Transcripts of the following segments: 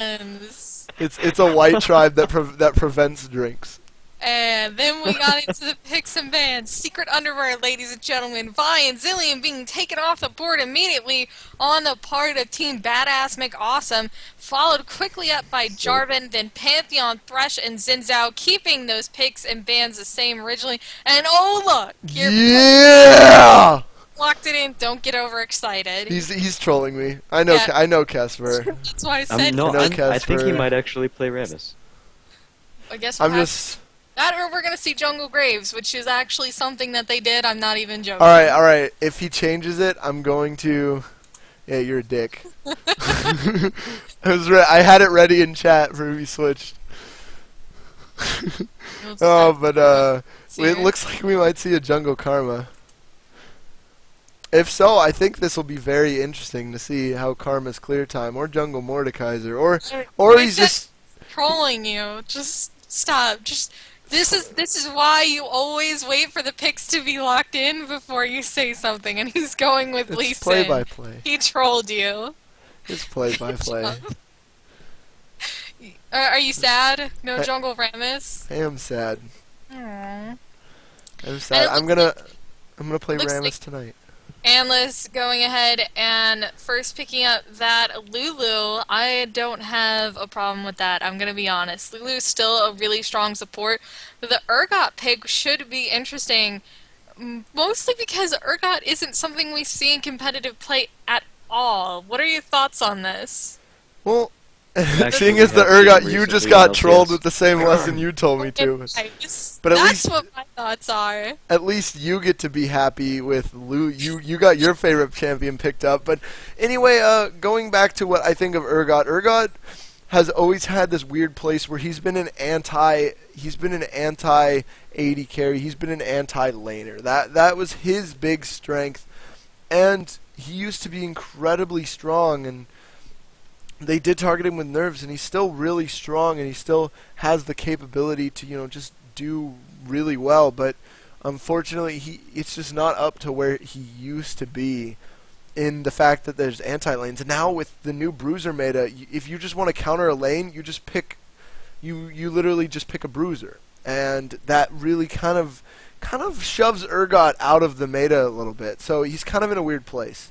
It's a white tribe that prevents drinks. And then we got into the picks and bans. Secret Underwear, ladies and gentlemen. Vi and Zillion being taken off the board immediately on the part of Team Badass McAwesome. Followed quickly up by Jarvan, then Pantheon, Thresh, and Zinzao, keeping those picks and bans the same originally. And oh look! Yeah! Locked it in. Don't get overexcited. He's trolling me. I know. Yeah. I know Casper. That's why I said. No, I know I think he Casper. might actually play Rammus. I guess I'm just. that, or we're gonna see Jungle Graves, which is actually something that they did. I'm not even joking. All right. If he changes it, I'm going to. Yeah, you're a dick. I had it ready in chat for if he switched. Oh, but it looks like we might see a Jungle Karma. If so, I think this will be very interesting to see how Karma's clear time, or Jungle Mordekaiser, or he's just trolling you. Just stop. Just this is why you always wait for the picks to be locked in before you say something. And he's going with Lee it's Sin. play-by-play. He trolled you. It's play-by-play. Are you sad? No Jungle Rammus? I am sad. Aww. I'm sad. I'm gonna play looks Rammus like tonight. Anelace going ahead and first picking up that Lulu. I don't have a problem with that. I'm gonna be honest. Lulu's still a really strong support. But the Urgot pick should be interesting, mostly because Urgot isn't something we see in competitive play at all. What are your thoughts on this? Well, Actually, seeing we as the have seen Urgot, you just recently got in trolled LCS. with the same lesson you told me to. But at That's least what my thoughts are. at least you get to be happy with Lu. You got your favorite champion picked up. But anyway, going back to what I think of Urgot. Urgot has always had this weird place where he's been an anti AD carry. He's been an anti laner. That was his big strength, and he used to be incredibly strong. And they did target him with nerves, and he's still really strong, and he still has the capability to just do really well. But unfortunately, it's just not up to where he used to be. In the fact that there's anti-lanes, and now with the new bruiser meta, if you just want to counter a lane, you just pick, you literally just pick a bruiser, and that really kind of shoves Urgot out of the meta a little bit. So he's kind of in a weird place.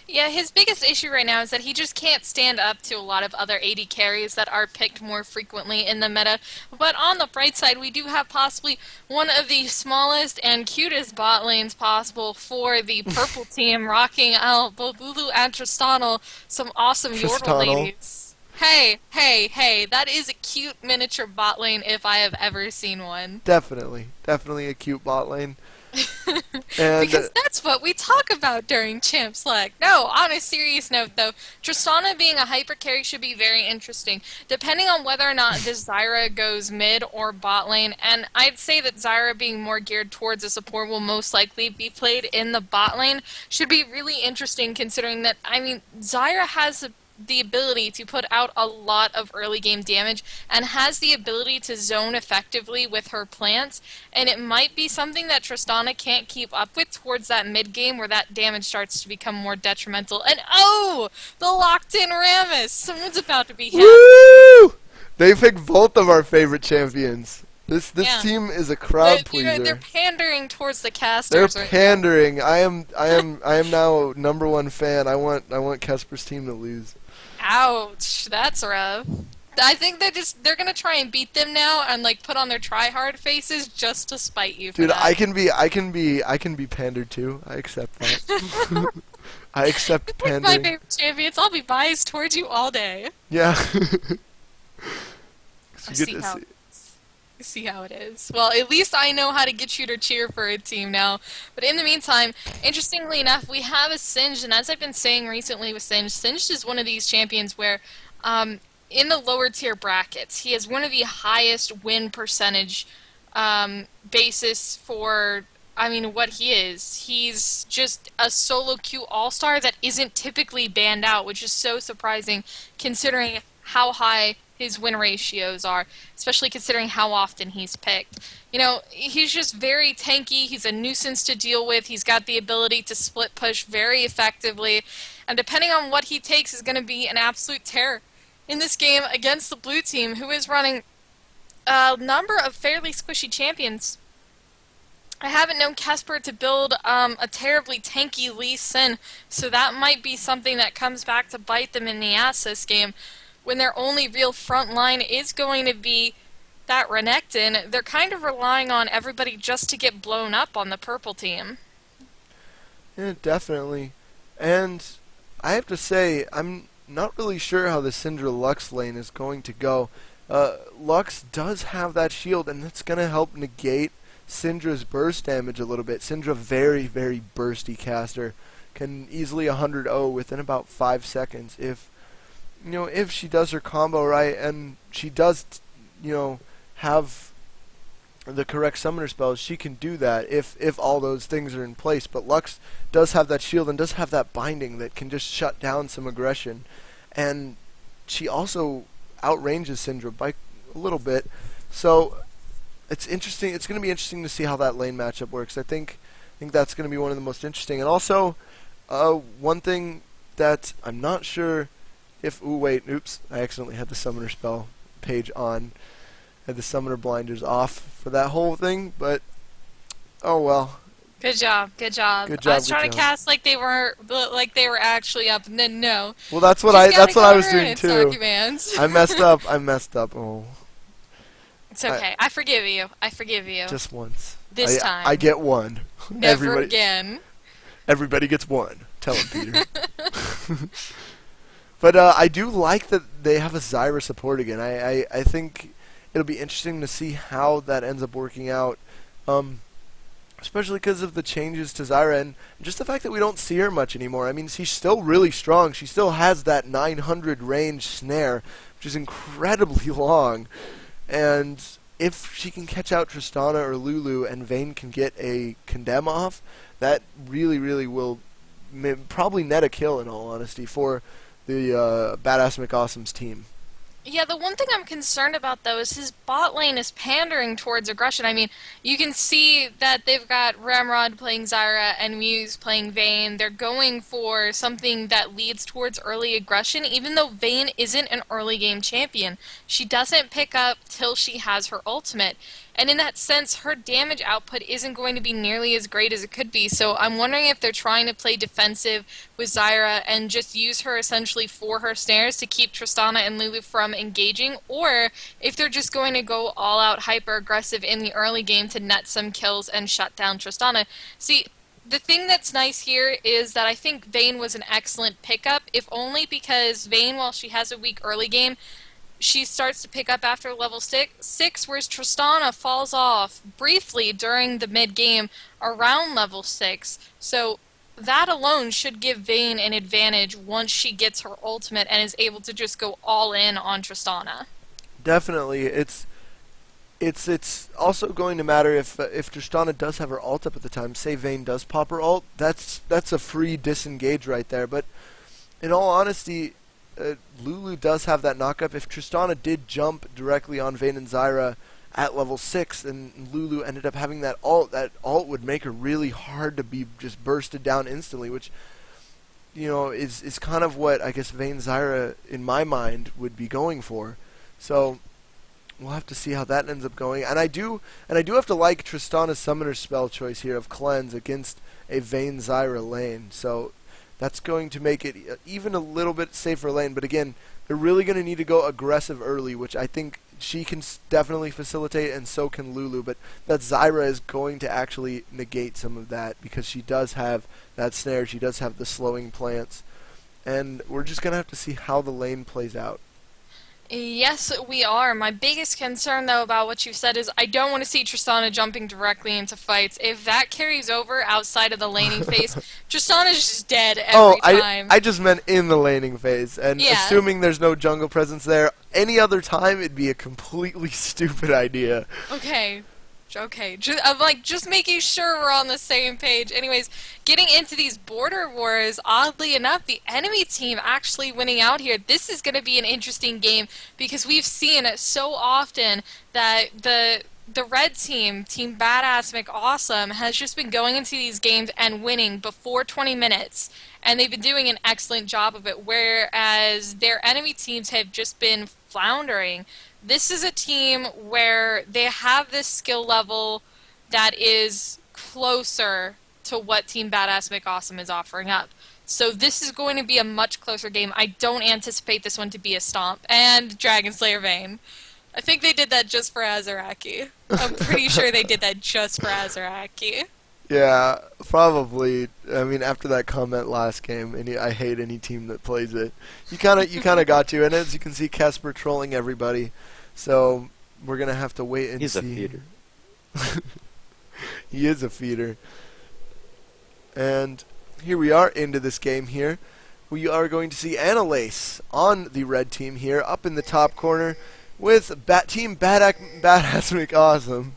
Yeah, his biggest issue right now is that he just can't stand up to a lot of other AD carries that are picked more frequently in the meta. But on the bright side, we do have possibly one of the smallest and cutest bot lanes possible for the purple team, rocking out both Lulu and Tristano, some awesome Yordle ladies. Hey, that is a cute miniature bot lane if I have ever seen one. Definitely a cute bot lane. And because that's what we talk about during Champ Select. No, on a serious note though, Tristana being a hyper carry should be very interesting, depending on whether or not this Zyra goes mid or bot lane, and I'd say that Zyra being more geared towards a support will most likely be played in the bot lane, should be really interesting considering that, I mean, Zyra has the ability to put out a lot of early game damage and has the ability to zone effectively with her plants, and it might be something that Tristana can't keep up with towards that mid game where that damage starts to become more detrimental. And oh, the locked in Rammus! Someone's about to be hit. woo! They picked both of our favorite champions. This team is a crowd pleaser. They're pandering towards the casters. They're pandering. I am now #1 fan. I want Casper's team to lose. Ouch, that's rough. I think they're gonna try and beat them now and like put on their try hard faces just to spite you. Dude, that. I can be pandered too. I accept that. I accept My pandering. favorite champions. I'll be biased towards you all day. Yeah. See how it is. Well, at least I know how to get you to cheer for a team now. But in the meantime, interestingly enough, we have a Singed, and as I've been saying recently with Singed, Singed is one of these champions where, in the lower tier brackets, he has one of the highest win percentage basis for, I mean, what he is. He's just a solo queue all-star that isn't typically banned out, which is so surprising considering how high his win ratios are, especially considering how often he's picked. You know, he's just very tanky, he's a nuisance to deal with, he's got the ability to split push very effectively, and depending on what he takes is going to be an absolute terror. in this game against the blue team, who is running a number of fairly squishy champions. I haven't known Kesper to build a terribly tanky Lee Sin, so that might be something that comes back to bite them in the ass this game. When their only real front line is going to be that Renekton, they're kind of relying on everybody just to get blown up on the purple team. Yeah, definitely. And I have to say, I'm not really sure how the Syndra Lux lane is going to go. Lux does have that shield, and it's going to help negate Syndra's burst damage a little bit. Syndra, very, very bursty caster, can easily 100-0 within about 5 seconds if, if she does her combo right, and she does, have the correct summoner spells. She can do that if all those things are in place. But Lux does have that shield and does have that binding that can just shut down some aggression, and she also outranges Syndra by a little bit. So it's interesting. It's going to be interesting to see how that lane matchup works. I think that's going to be one of the most interesting. And also, one thing that I'm not sure if... oops, I accidentally had the summoner spell page on. Had the summoner blinders off for that whole thing, but oh well. Good job, good job. Good job. I was trying to cast like they were actually up, and then no. Well, that's what I was doing too. Sockymans. I messed up. Oh. It's okay. I forgive you. I forgive you. Just once. This time. I get one. Never again. Everybody gets one. Tell him, Peter. But I do like that they have a Zyra support again. I think it'll be interesting to see how that ends up working out, especially because of the changes to Zyra and just the fact that we don't see her much anymore. I mean, she's still really strong. She still has that 900 range snare, which is incredibly long. And if she can catch out Tristana or Lulu and Vayne can get a condemn off, that really, really will probably net a kill, in all honesty, for the Badass McAwesome's team. Yeah, the one thing I'm concerned about, though, is his bot lane is pandering towards aggression. I mean, you can see that they've got Ramrod playing Zyra and Muse playing Vayne. They're going for something that leads towards early aggression, even though Vayne isn't an early game champion. She doesn't pick up till she has her ultimate. And in that sense, her damage output isn't going to be nearly as great as it could be. So I'm wondering if they're trying to play defensive with Zyra and just use her essentially for her snares to keep Tristana and Lulu from engaging, or if they're just going to go all out hyper aggressive in the early game to net some kills and shut down Tristana. See, the thing that's nice here is that I think Vayne was an excellent pickup, if only because Vayne, while she has a weak early game, she starts to pick up after level 6, whereas Tristana falls off briefly during the mid-game around level 6. So that alone should give Vayne an advantage once she gets her ultimate and is able to just go all in on Tristana. Definitely. It's also going to matter if Tristana does have her ult up at the time. Say Vayne does pop her ult, that's a free disengage right there. But in all honesty, Lulu does have that knockup. If Tristana did jump directly on Vayne and Zyra at level 6, and Lulu ended up having that ult would make her really hard to be just bursted down instantly, which, is kind of what I guess Vayne Zyra, in my mind, would be going for. So we'll have to see how that ends up going. And I do have to like Tristana's summoner spell choice here of Cleanse against a Vayne Zyra lane. So that's going to make it even a little bit safer lane. But again, they're really going to need to go aggressive early, which I think she can definitely facilitate, and so can Lulu. But that Zyra is going to actually negate some of that because she does have that snare. She does have the slowing plants. And we're just going to have to see how the lane plays out. Yes, we are. My biggest concern, though, about what you said is I don't want to see Tristana jumping directly into fights. If that carries over outside of the laning phase, Tristana's just dead every time. I just meant in the laning phase. And assuming there's no jungle presence there, any other time it'd be a completely stupid idea. Okay. I'm just making sure we're on the same page. Anyways, getting into these border wars, oddly enough, the enemy team actually winning out here. This is going to be an interesting game because we've seen it so often that the the red team, Team Badass McAwesome, has just been going into these games and winning before 20 minutes, and they've been doing an excellent job of it, whereas their enemy teams have just been floundering. This is a team where they have this skill level that is closer to what Team Badass McAwesome is offering up. So this is going to be a much closer game. I don't anticipate this one to be a stomp. And Dragon Slayer Vayne. I think they did that just for Azaraki. I'm pretty sure they did that just for Azaraki. Yeah, probably. I mean, after that comment last game, I hate any team that plays it. You kind of got to, and as you can see, Casper trolling everybody. So we're gonna have to wait and see. He's a feeder. He is a feeder. And here we are into this game here. We are going to see Anelace on the red team here, up in the top corner, with Team Badass McAwesome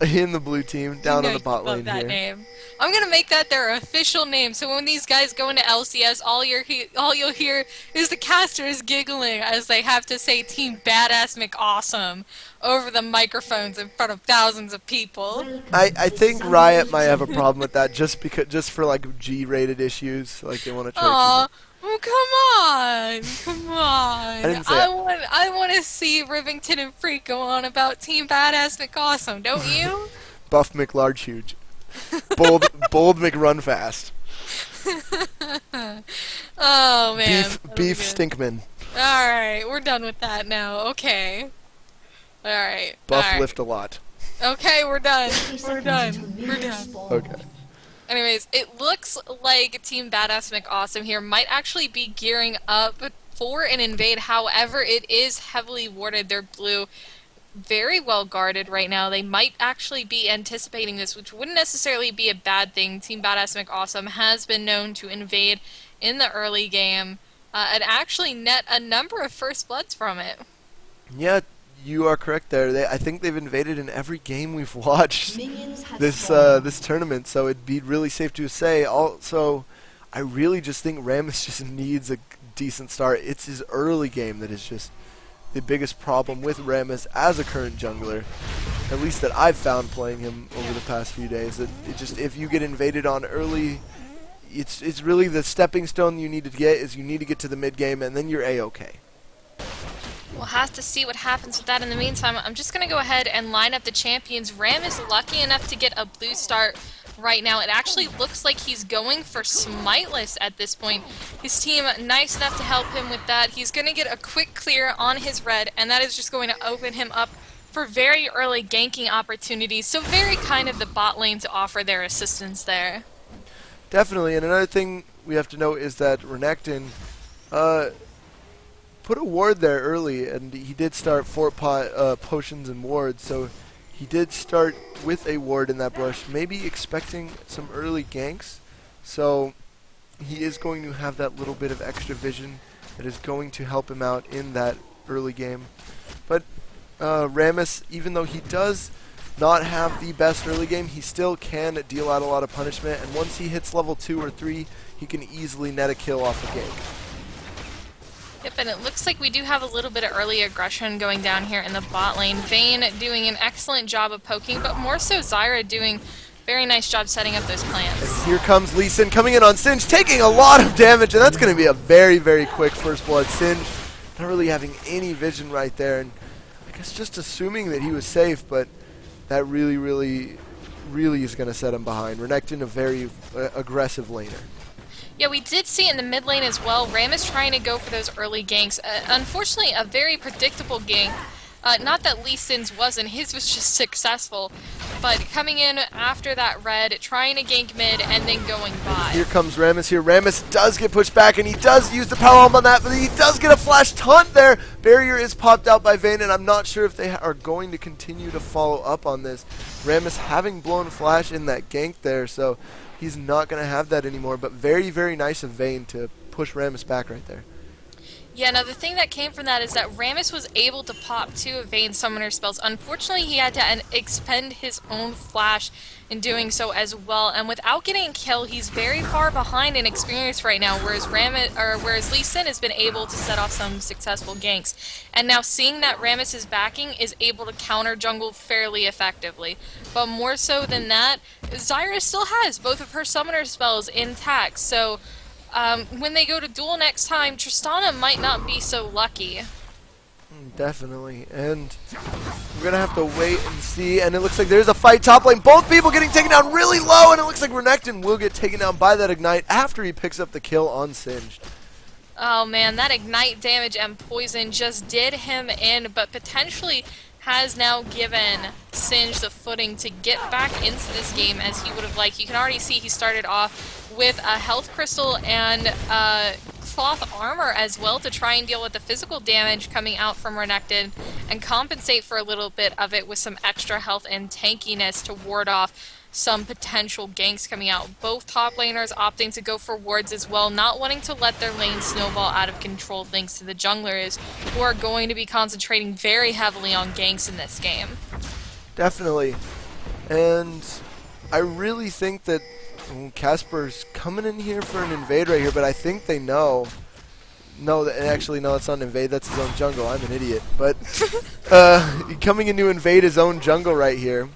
in the blue team, down on the bot lane that here. Name. I'm gonna make that their official name. So when these guys go into LCS, all you'll hear is the casters giggling as they have to say Team Badass McAwesome over the microphones in front of thousands of people. I think Riot might have a problem with that just for like G-rated issues, like they want to try. Oh, come on! I want to see Rivington and Freak go on about Team Badass McAwesome, don't you? Buff McLarge huge. Bold McRun fast. Oh man. Beef Stinkman. Alright, we're done with that now. Okay. Alright. Buff lift a lot. Okay, we're done. We're done. We're done. Okay. Anyways, it looks like Team Badass McAwesome here might actually be gearing up for an invade. However, it is heavily warded. They're blue, very well guarded right now. They might actually be anticipating this, which wouldn't necessarily be a bad thing. Team Badass McAwesome has been known to invade in the early game and actually net a number of first bloods from it. Yeah, you are correct there. I think they've invaded in every game we've watched this tournament, so it'd be really safe to say. Also, I really just think Rammus just needs a decent start. It's his early game that is just the biggest problem with Rammus as a current jungler, at least that I've found playing him over the past few days. That if you get invaded on early, it's really the stepping stone you need to get is you need to get to the mid game, and then you're A-okay. We'll have to see what happens with that. In the meantime, I'm just going to go ahead and line up the champions. Ram is lucky enough to get a blue start right now. It actually looks like he's going for Smiteless at this point. His team nice enough to help him with that. He's going to get a quick clear on his red, and that is just going to open him up for very early ganking opportunities. So very kind of the bot lane to offer their assistance there. Definitely, and another thing we have to note is that Renekton put a ward there early, and he did start fort pot potions and wards, so he did start with a ward in that bush, maybe expecting some early ganks. So he is going to have that little bit of extra vision that is going to help him out in that early game. But Rammus, even though he does not have the best early game, he still can deal out a lot of punishment, and once he hits level 2 or 3, he can easily net a kill off a gank. Yep, and it looks like we do have a little bit of early aggression going down here in the bot lane. Vayne doing an excellent job of poking, but more so Zyra doing a very nice job setting up those plants. And here comes Lee Sin coming in on Singe, taking a lot of damage, and that's going to be a very, very quick first blood. Singe not really having any vision right there, and I guess just assuming that he was safe, but that really, really, really is going to set him behind. Renekton, a very aggressive laner. Yeah, we did see in the mid lane as well, Ram is trying to go for those early ganks. Unfortunately, a very predictable gank. Not that Lee Sin's wasn't, his was just successful. But coming in after that red, trying to gank mid, and then going bot. Here comes Rammus here. Rammus does get pushed back, and he does use the power bomb on that, but he does get a flash taunt there. Barrier is popped out by Vayne, and I'm not sure if they are going to continue to follow up on this. Rammus having blown flash in that gank there, so he's not going to have that anymore, but very, very nice of Vayne to push Rammus back right there. Yeah, now the thing that came from that is that Rammus was able to pop 2 of Vayne's summoner spells. Unfortunately, he had to expend his own flash in doing so as well, and without getting a kill, he's very far behind in experience right now, whereas Lee Sin has been able to set off some successful ganks. And now seeing that Rammus' backing is able to counter jungle fairly effectively. But more so than that, Zyra still has both of her summoner spells intact, so when they go to duel next time, Tristana might not be so lucky. Definitely, and we're gonna have to wait and see. And it looks like there's a fight top lane. Both people getting taken down really low, and it looks like Renekton will get taken down by that ignite after he picks up the kill on Singed. Oh man, that ignite damage and poison just did him in, but potentially has now given Singe the footing to get back into this game as he would have liked. You can already see he started off with a health crystal and cloth armor as well to try and deal with the physical damage coming out from Renekton and compensate for a little bit of it with some extra health and tankiness to ward off some potential ganks coming out. Both top laners opting to go for wards as well, not wanting to let their lane snowball out of control thanks to the junglers, who are going to be concentrating very heavily on ganks in this game. Definitely. And I really think that Casper's coming in here for an invade right here, but I think they know. No, actually, no, it's not an invade. That's his own jungle. I'm an idiot. But coming in to invade his own jungle right here.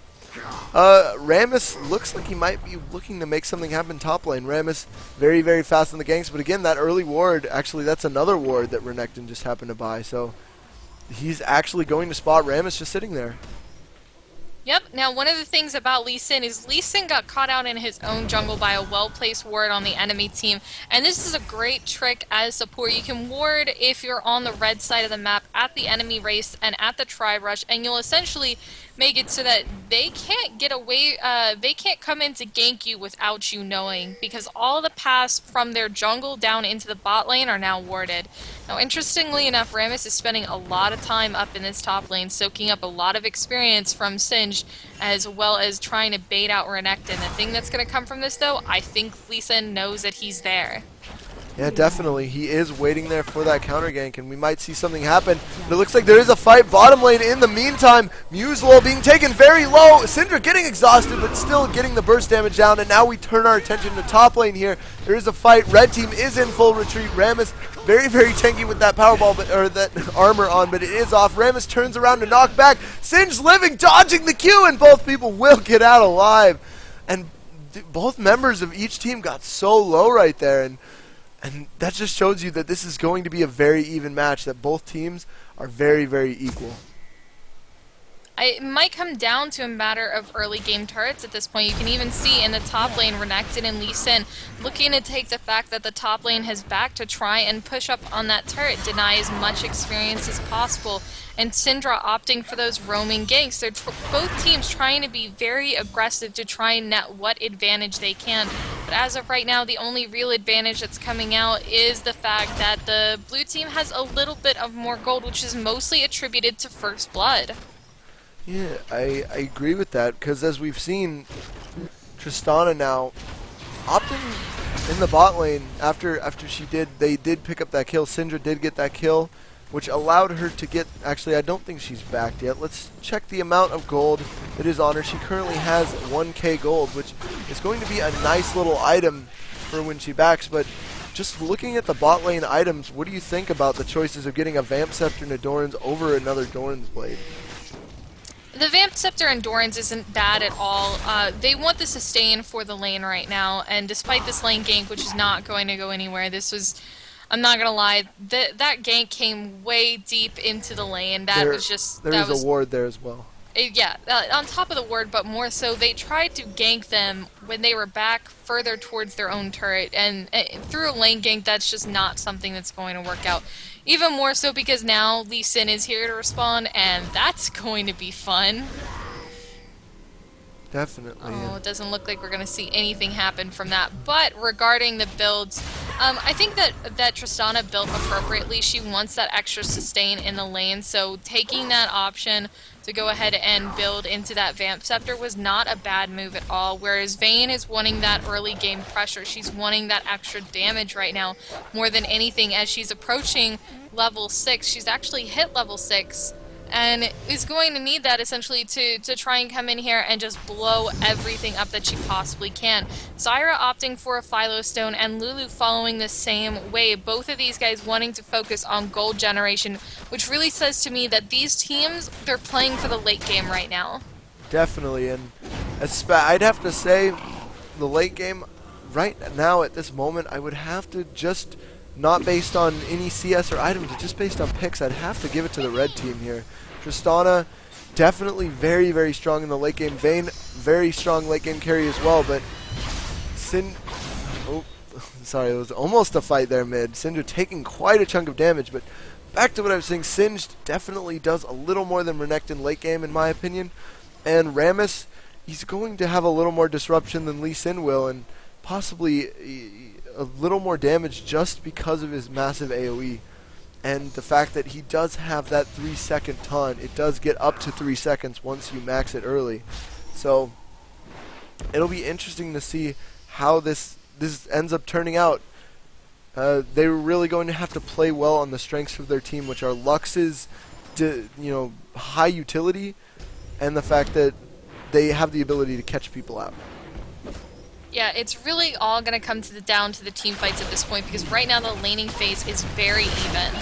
Rammus looks like he might be looking to make something happen top lane. Rammus very, very fast on the ganks, but again, that early ward, actually that's another ward that Renekton just happened to buy, so he's actually going to spot Rammus just sitting there. Yep, now one of the things about Lee Sin is Lee Sin got caught out in his own jungle by a well-placed ward on the enemy team, and this is a great trick as support. You can ward if you're on the red side of the map at the enemy race and at the tribe rush, and you'll essentially make it so that they can't get away, they can't come in to gank you without you knowing, because all the paths from their jungle down into the bot lane are now warded. Now, interestingly enough, Rammus is spending a lot of time up in this top lane, soaking up a lot of experience from Singed, as well as trying to bait out Renekton. The thing that's going to come from this, though, I think Lee Sin knows that he's there. Yeah, definitely. He is waiting there for that counter gank, and we might see something happen. But it looks like there is a fight bottom lane in the meantime. Muselol being taken very low. Syndra getting exhausted, but still getting the burst damage down. And now we turn our attention to top lane here. There is a fight. Red team is in full retreat. Rammus very, very tanky with that powerball, or that armor on, but it is off. Rammus turns around to knock back. Singe living, dodging the Q, and both people will get out alive. And both members of each team got so low right there. And that just shows you that this is going to be a very even match, that both teams are very, very equal. It might come down to a matter of early game turrets at this point. You can even see in the top lane, Renekton and Lee Sin looking to take the fact that the top lane has back to try and push up on that turret, deny as much experience as possible, and Syndra opting for those roaming ganks. They're both teams trying to be very aggressive to try and net what advantage they can. But as of right now, the only real advantage that's coming out is the fact that the blue team has a little bit of more gold, which is mostly attributed to First Blood. Yeah, I agree with that, because as we've seen, Tristana now opting in the bot lane after they did pick up that kill. Syndra did get that kill, which allowed her to get, actually I don't think she's backed yet. Let's check the amount of gold that is on her. She currently has 1k gold, which is going to be a nice little item for when she backs, but just looking at the bot lane items, what do you think about the choices of getting a Vamp Scepter and a Doran's over another Doran's Blade? The Vamp Scepter Endurance isn't bad at all. They want the sustain for the lane right now, and despite this lane gank, which is not going to go anywhere, this was, I'm not gonna lie, that gank came way deep into the lane. That was just... There was a ward there as well. Yeah, on top of the ward, but more so, they tried to gank them when they were back further towards their own turret, and through a lane gank, that's just not something that's going to work out. Even more so because now Lee Sin is here to respawn, and that's going to be fun. Definitely. Oh, Yeah. it doesn't look like we're going to see anything happen from that. But regarding the builds, I think that Tristana built appropriately. She wants that extra sustain in the lane, so taking that option to go ahead and build into that Vamp Scepter was not a bad move at all, whereas Vayne is wanting that early game pressure. She's wanting that extra damage right now more than anything as she's approaching level 6. She's actually hit level 6 and is going to need that essentially to try and come in here and just blow everything up that she possibly can. Zyra opting for a Philo Stone and Lulu following the same way. Both of these guys wanting to focus on gold generation, which really says to me that these teams, they're playing for the late game right now. Definitely, and I'd have to say the late game right now at this moment, I would have to just, not based on any CS or items, but just based on picks, I'd have to give it to the red team here. Tristana, definitely very, very strong in the late game. Vayne, very strong late game carry as well, but oh, sorry, it was almost a fight there mid. Syndra taking quite a chunk of damage, but back to what I was saying, Singed definitely does a little more than Renekton late game, in my opinion. And Rammus, he's going to have a little more disruption than Lee Sin will, and possibly a little more damage just because of his massive AoE. And the fact that he does have that 3-second taunt, it does get up to 3 seconds once you max it early. So it'll be interesting to see how this ends up turning out. They're really going to have to play well on the strengths of their team, which are Lux's high utility and the fact that they have the ability to catch people out. Yeah, it's really all going to come down to the team fights at this point, because right now the laning phase is very even.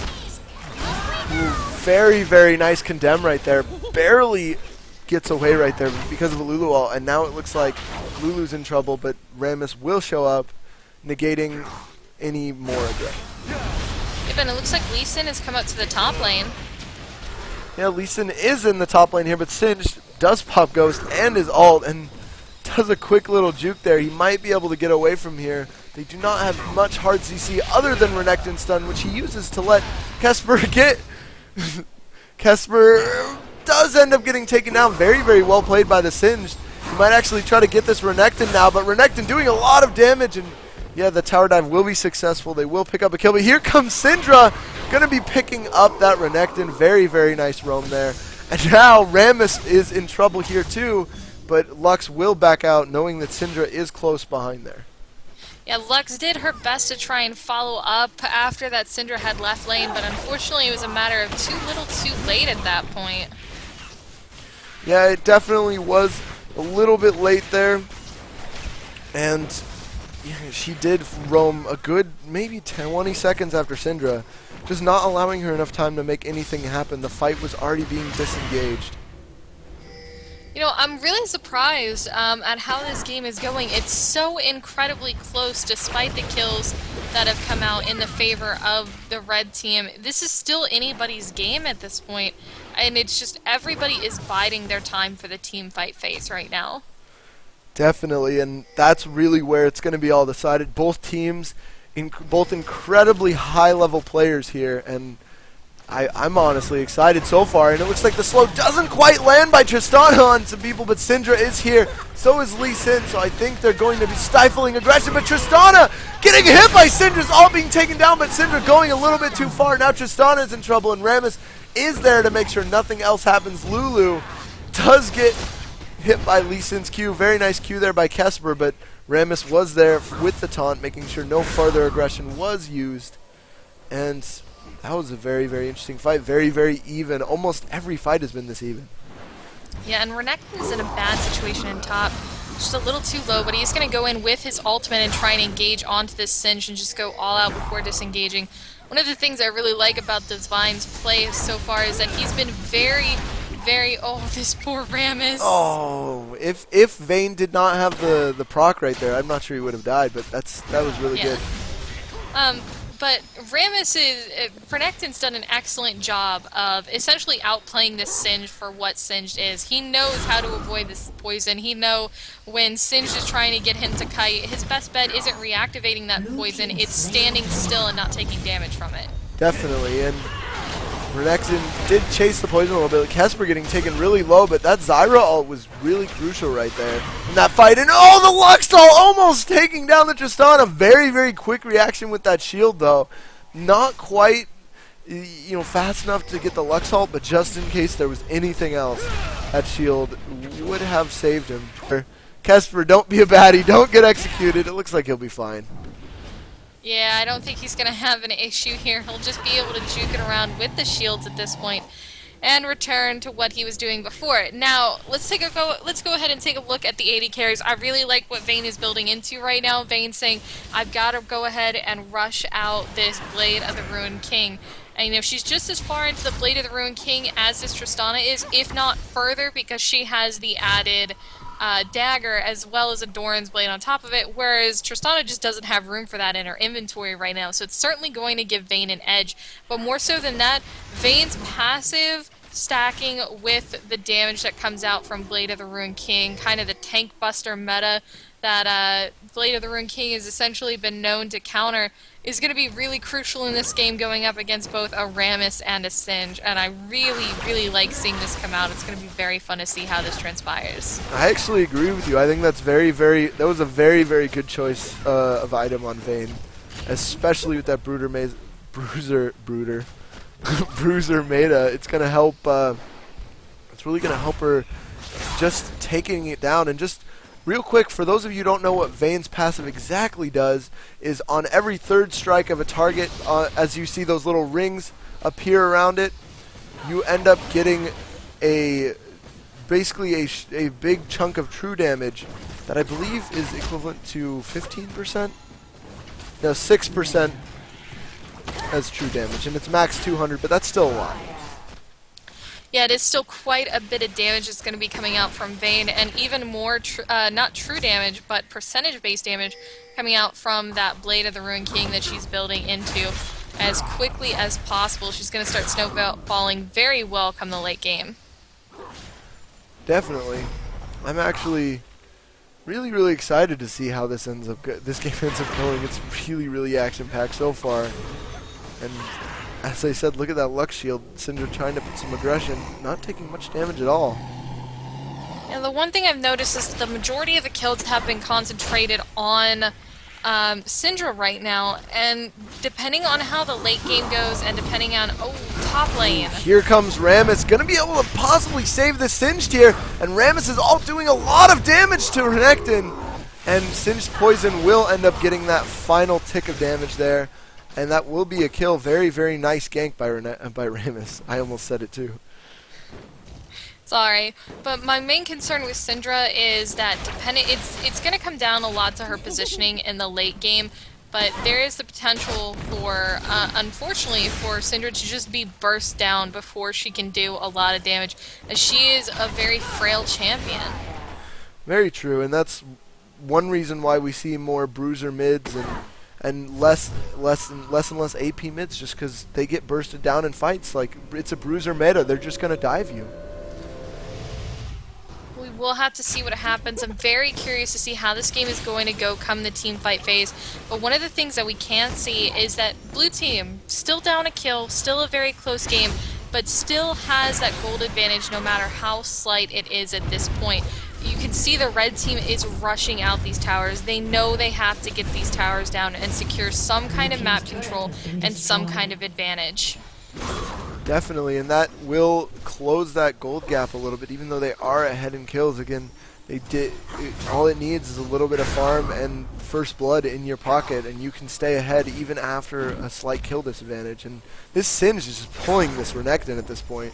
Ooh, very, very nice condemn right there. Barely gets away right there because of a Lulu ult, and now it looks like Lulu's in trouble, but Rammus will show up, negating any more aggression. Yeah, but it looks like Lee Sin has come up to the top lane. Yeah, Lee Sin is in the top lane here, but Singed does pop Ghost and his ult, and does a quick little juke there. He might be able to get away from here. They do not have much hard CC other than Renekton stun, which he uses to let Kesper get. Kesper does end up getting taken down. Very, very well played by the Singed. He might actually try to get this Renekton now, but Renekton doing a lot of damage, and yeah, the tower dive will be successful. They will pick up a kill, but here comes Syndra, going to be picking up that Renekton. Very, very nice roam there. And now Rammus is in trouble here too. But Lux will back out, knowing that Syndra is close behind there. Yeah, Lux did her best to try and follow up after that Syndra had left lane, but unfortunately it was a matter of too little too late at that point. Yeah, it definitely was a little bit late there. And yeah, she did roam a good maybe 20 seconds after Syndra, just not allowing her enough time to make anything happen. The fight was already being disengaged. You know, I'm really surprised at how this game is going. It's so incredibly close despite the kills that have come out in the favor of the red team. This is still anybody's game at this point, and it's just everybody is biding their time for the team fight phase right now. Definitely, and that's really where it's going to be all decided. Both teams, both incredibly high-level players here, and I'm honestly excited so far, and it looks like the slow doesn't quite land by Tristana on some people, but Syndra is here. So is Lee Sin, so I think they're going to be stifling aggression, but Tristana getting hit by Syndra's all being taken down, but Syndra going a little bit too far. Now Tristana is in trouble, and Rammus is there to make sure nothing else happens. Lulu does get hit by Lee Sin's Q. Very nice Q there by Kesper, but Rammus was there with the taunt, making sure no further aggression was used. And that was a very, very interesting fight. Very, very even. Almost every fight has been this even. Yeah, and Renekton's in a bad situation in top. Just a little too low, but he's going to go in with his ultimate and try and engage onto this Singe and just go all out before disengaging. One of the things I really like about Divine's play so far is that he's been very, oh, this poor Rammus. Oh, if Vayne did not have the proc right there, I'm not sure he would have died, but that was really good. But Rammus Renekton's done an excellent job of essentially outplaying this Singe for what Singed is. He knows how to avoid this poison. He knows when Singed is trying to get him to kite, his best bet isn't reactivating that poison, it's standing still and not taking damage from it. Definitely, and Renekton did chase the poison a little bit. Kesper getting taken really low, but that Zyra ult was really crucial right there in that fight. And oh, the Luxtall almost taking down the Tristana. Very, very quick reaction with that shield, though. Not quite, you know, fast enough to get the Luxtall, but just in case there was anything else, that shield would have saved him. Kesper, don't be a baddie. Don't get executed. It looks like he'll be fine. Yeah, I don't think he's going to have an issue here. He'll just be able to juke it around with the shields at this point and return to what he was doing before. Now, let's go ahead and take a look at the AD carries. I really like what Vayne is building into right now. Vayne's saying, I've got to go ahead and rush out this Blade of the Ruined King. And, you know, she's just as far into the Blade of the Ruined King as this Tristana is, if not further, because she has the added dagger as well as a Doran's Blade on top of it, whereas Tristana just doesn't have room for that in her inventory right now, so it's certainly going to give Vayne an edge. But more so than that, Vayne's passive stacking with the damage that comes out from Blade of the Ruined King, kind of the tank buster meta that Blade of the Ruined King has essentially been known to counter, is going to be really crucial in this game going up against both a Rammus and a Singed, and I really, really like seeing this come out. It's going to be very fun to see how this transpires. I actually agree with you. I think that's that was a very, very good choice of item on Vayne, especially with that Bruiser meta. It's going to help, it's really going to help her just taking it down. And just real quick, for those of you who don't know what Vayne's passive exactly does, is on every third strike of a target, as you see those little rings appear around it, you end up getting basically a big chunk of true damage that I believe is equivalent to 15%? No, 6% as true damage, and it's max 200, but that's still a lot. Yeah, it is still quite a bit of damage that's going to be coming out from Vayne, and even more, not true damage, but percentage-based damage coming out from that Blade of the Ruined King that she's building into as quickly as possible. She's going to start snowballing very well come the late game. Definitely. I'm actually really, really excited to see how this game ends up going. It's really, really action-packed so far. And as I said, look at that Lux shield. Syndra trying to put some aggression, not taking much damage at all. And the one thing I've noticed is the majority of the kills have been concentrated on Syndra right now, and depending on how the late game goes, and depending on, top lane. Here comes Rammus, gonna be able to possibly save the Singed here, and Rammus is all doing a lot of damage to Renekton, and Singed Poison will end up getting that final tick of damage there. And that will be a kill. Very, very nice gank by Rammus. I almost said it too. Sorry, but my main concern with Syndra is that it's going to come down a lot to her positioning in the late game, but there is the potential for, unfortunately, for Syndra to just be burst down before she can do a lot of damage, as she is a very frail champion. Very true, and that's one reason why we see more bruiser mids and less and less AP mids, just because they get bursted down in fights. Like, it's a bruiser meta. They're just going to dive you. We will have to see what happens. I'm very curious to see how this game is going to go come the team fight phase. But one of the things that we can see is that blue team, still down a kill, still a very close game, but still has that gold advantage no matter how slight it is at this point. You can see the red team is rushing out these towers. They know they have to get these towers down and secure some kind of map control and some kind of advantage. Definitely, and that will close that gold gap a little bit, even though they are ahead in kills. Again, all it needs is a little bit of farm and first blood in your pocket, and you can stay ahead even after a slight kill disadvantage. And this Singed is just pulling this Renekton at this point.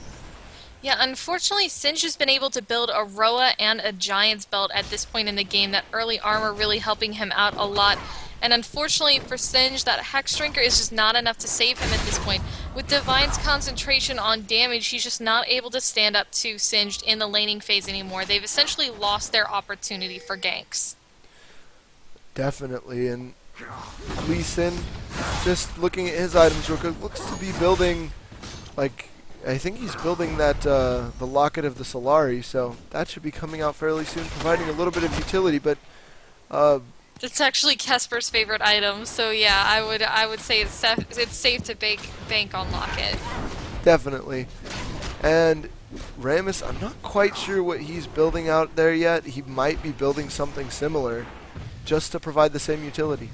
Yeah, unfortunately, Singed has been able to build a Roa and a Giant's Belt at this point in the game. That early armor really helping him out a lot. And unfortunately for Singed, that Hex Drinker is just not enough to save him at this point. With Divine's concentration on damage, he's just not able to stand up to Singed in the laning phase anymore. They've essentially lost their opportunity for ganks. Definitely, and Lee Sin, just looking at his items real quick, looks to be building, like, I think he's building that the Locket of the Solari, so that should be coming out fairly soon, providing a little bit of utility. But it's actually Kesper's favorite item, so yeah, I would say it's safe to bank on Locket. definitely. And Rammus, I'm not quite sure what he's building out there yet. He might be building something similar just to provide the same utility.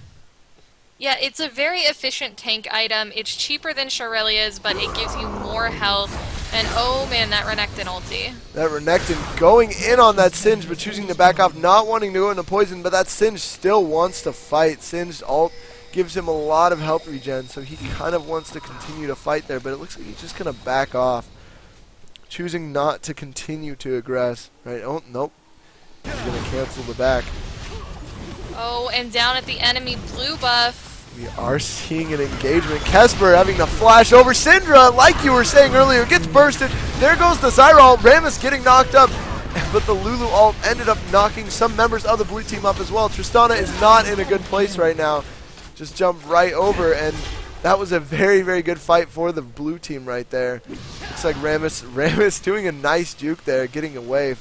Yeah, it's a very efficient tank item. It's cheaper than Shurelya's, but it gives you more health. And oh man, that Renekton ulti. That Renekton going in on that Singe, but choosing to back off, not wanting to go into poison, but that Singe still wants to fight. Singe's ult gives him a lot of health regen, so he kind of wants to continue to fight there, but it looks like he's just going to back off. Choosing not to continue to aggress. Right? Oh, nope. He's going to cancel the back. Oh, and down at the enemy blue buff. We are seeing an engagement. Kesper having to flash over. Syndra, like you were saying earlier, gets bursted. There goes the Zyra ult. Rammus getting knocked up. But the Lulu ult ended up knocking some members of the blue team up as well. Tristana is not in a good place right now. Just jumped right over, and that was a very, very good fight for the blue team right there. Looks like Rammus doing a nice juke there, getting away.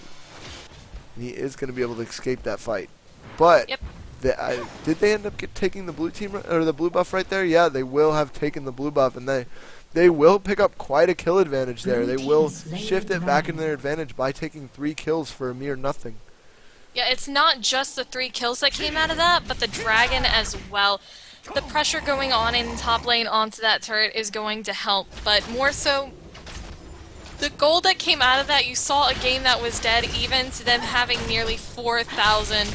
He is going to be able to escape that fight. But yep. Did they end up taking the blue team or the blue buff right there? Yeah, they will have taken the blue buff, and they will pick up quite a kill advantage there. They will shift it back into their advantage by taking 3 kills for a mere nothing. Yeah, it's not just the 3 kills that came out of that, but the dragon as well. The pressure going on in top lane onto that turret is going to help, but more so, the gold that came out of that, you saw a game that was dead even to them having nearly 4,000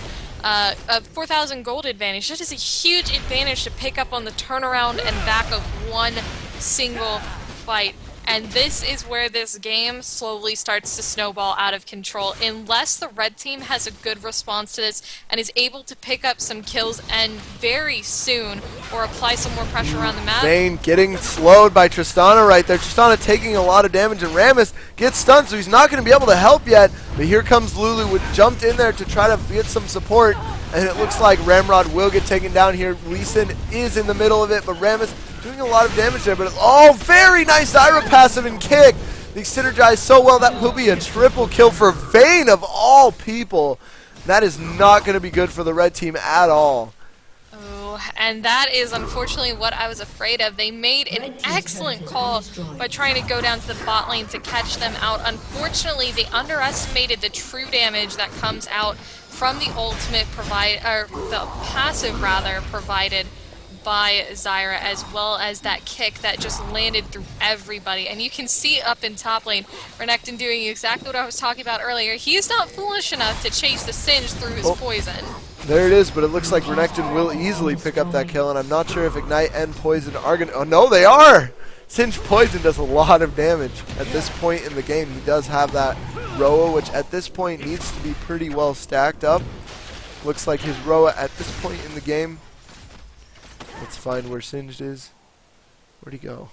gold advantage. That is a huge advantage to pick up on the turnaround and back of one single fight. And this is where this game slowly starts to snowball out of control. Unless the red team has a good response to this and is able to pick up some kills and very soon, or apply some more pressure around the map. Vayne getting slowed by Tristana right there. Tristana taking a lot of damage, and Rammus gets stunned, so he's not going to be able to help yet. But here comes Lulu, who jumped in there to try to get some support. And it looks like Ramrod will get taken down here. Lee Sin is in the middle of it, but Rammus doing a lot of damage there. But oh, very nice Zyra passive and kick. They synergize so well. That will be a triple kill for Vayne of all people. That is not going to be good for the red team at all. Oh, and that is unfortunately what I was afraid of. They made an excellent call by trying to go down to the bot lane to catch them out. Unfortunately, they underestimated the true damage that comes out from the ultimate the passive rather, provided by Zyra, as well as that kick that just landed through everybody. And you can see up in top lane, Renekton doing exactly what I was talking about earlier. He's not foolish enough to chase the Singe through his poison. There it is, but it looks like Renekton will easily pick up that kill, and I'm not sure if Ignite and Poison are going to... Oh, no, they are! Singe Poison does a lot of damage at this point in the game. He does have that Roa, which at this point needs to be pretty well stacked up. Looks like his Roa at this point in the game. Let's find where Singed is. Where'd he go?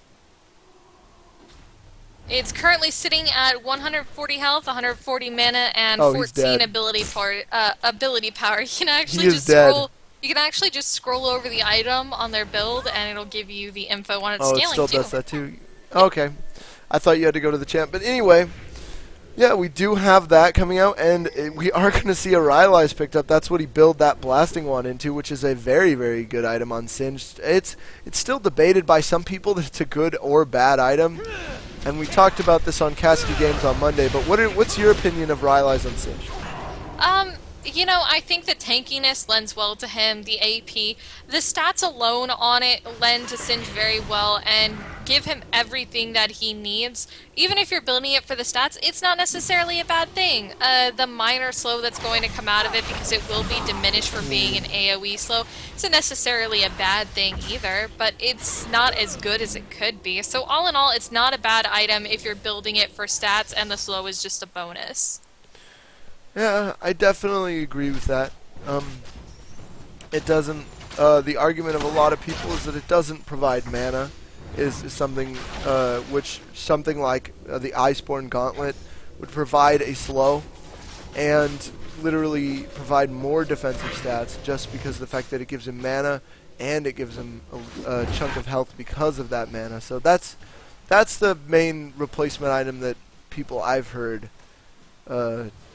It's currently sitting at 140 health, 140 mana, and Oh, he's 14 dead. ability power. You can actually He is just dead. scroll. You can actually just scroll over the item on their build, and it'll give you the info on its Oh, it scaling still too. does that too. Okay. I thought you had to go to the champ. But anyway, yeah, we do have that coming out, and we are going to see a Rylize picked up. That's what he built that blasting one into, which is a very, very good item on Singed. It's still debated by some people that it's a good or bad item. And we talked about this on Kasky Games on Monday, but what's your opinion of Rylize on Singed? You know, I think the tankiness lends well to him, the AP. The stats alone on it lend to Singe very well and give him everything that he needs. Even if you're building it for the stats, it's not necessarily a bad thing. The minor slow that's going to come out of it, because it will be diminished for being an AoE slow, isn't necessarily a bad thing either, but it's not as good as it could be. So all in all, it's not a bad item if you're building it for stats and the slow is just a bonus. Yeah, I definitely agree with that. It doesn't. The argument of a lot of people is that it doesn't provide mana. Is something something like the Iceborne Gauntlet would provide a slow, and literally provide more defensive stats just because of the fact that it gives him mana and it gives him a chunk of health because of that mana. So that's the main replacement item that people I've heard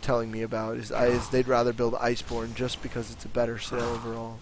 telling me about is they'd rather build Iceborne just because it's a better sale overall.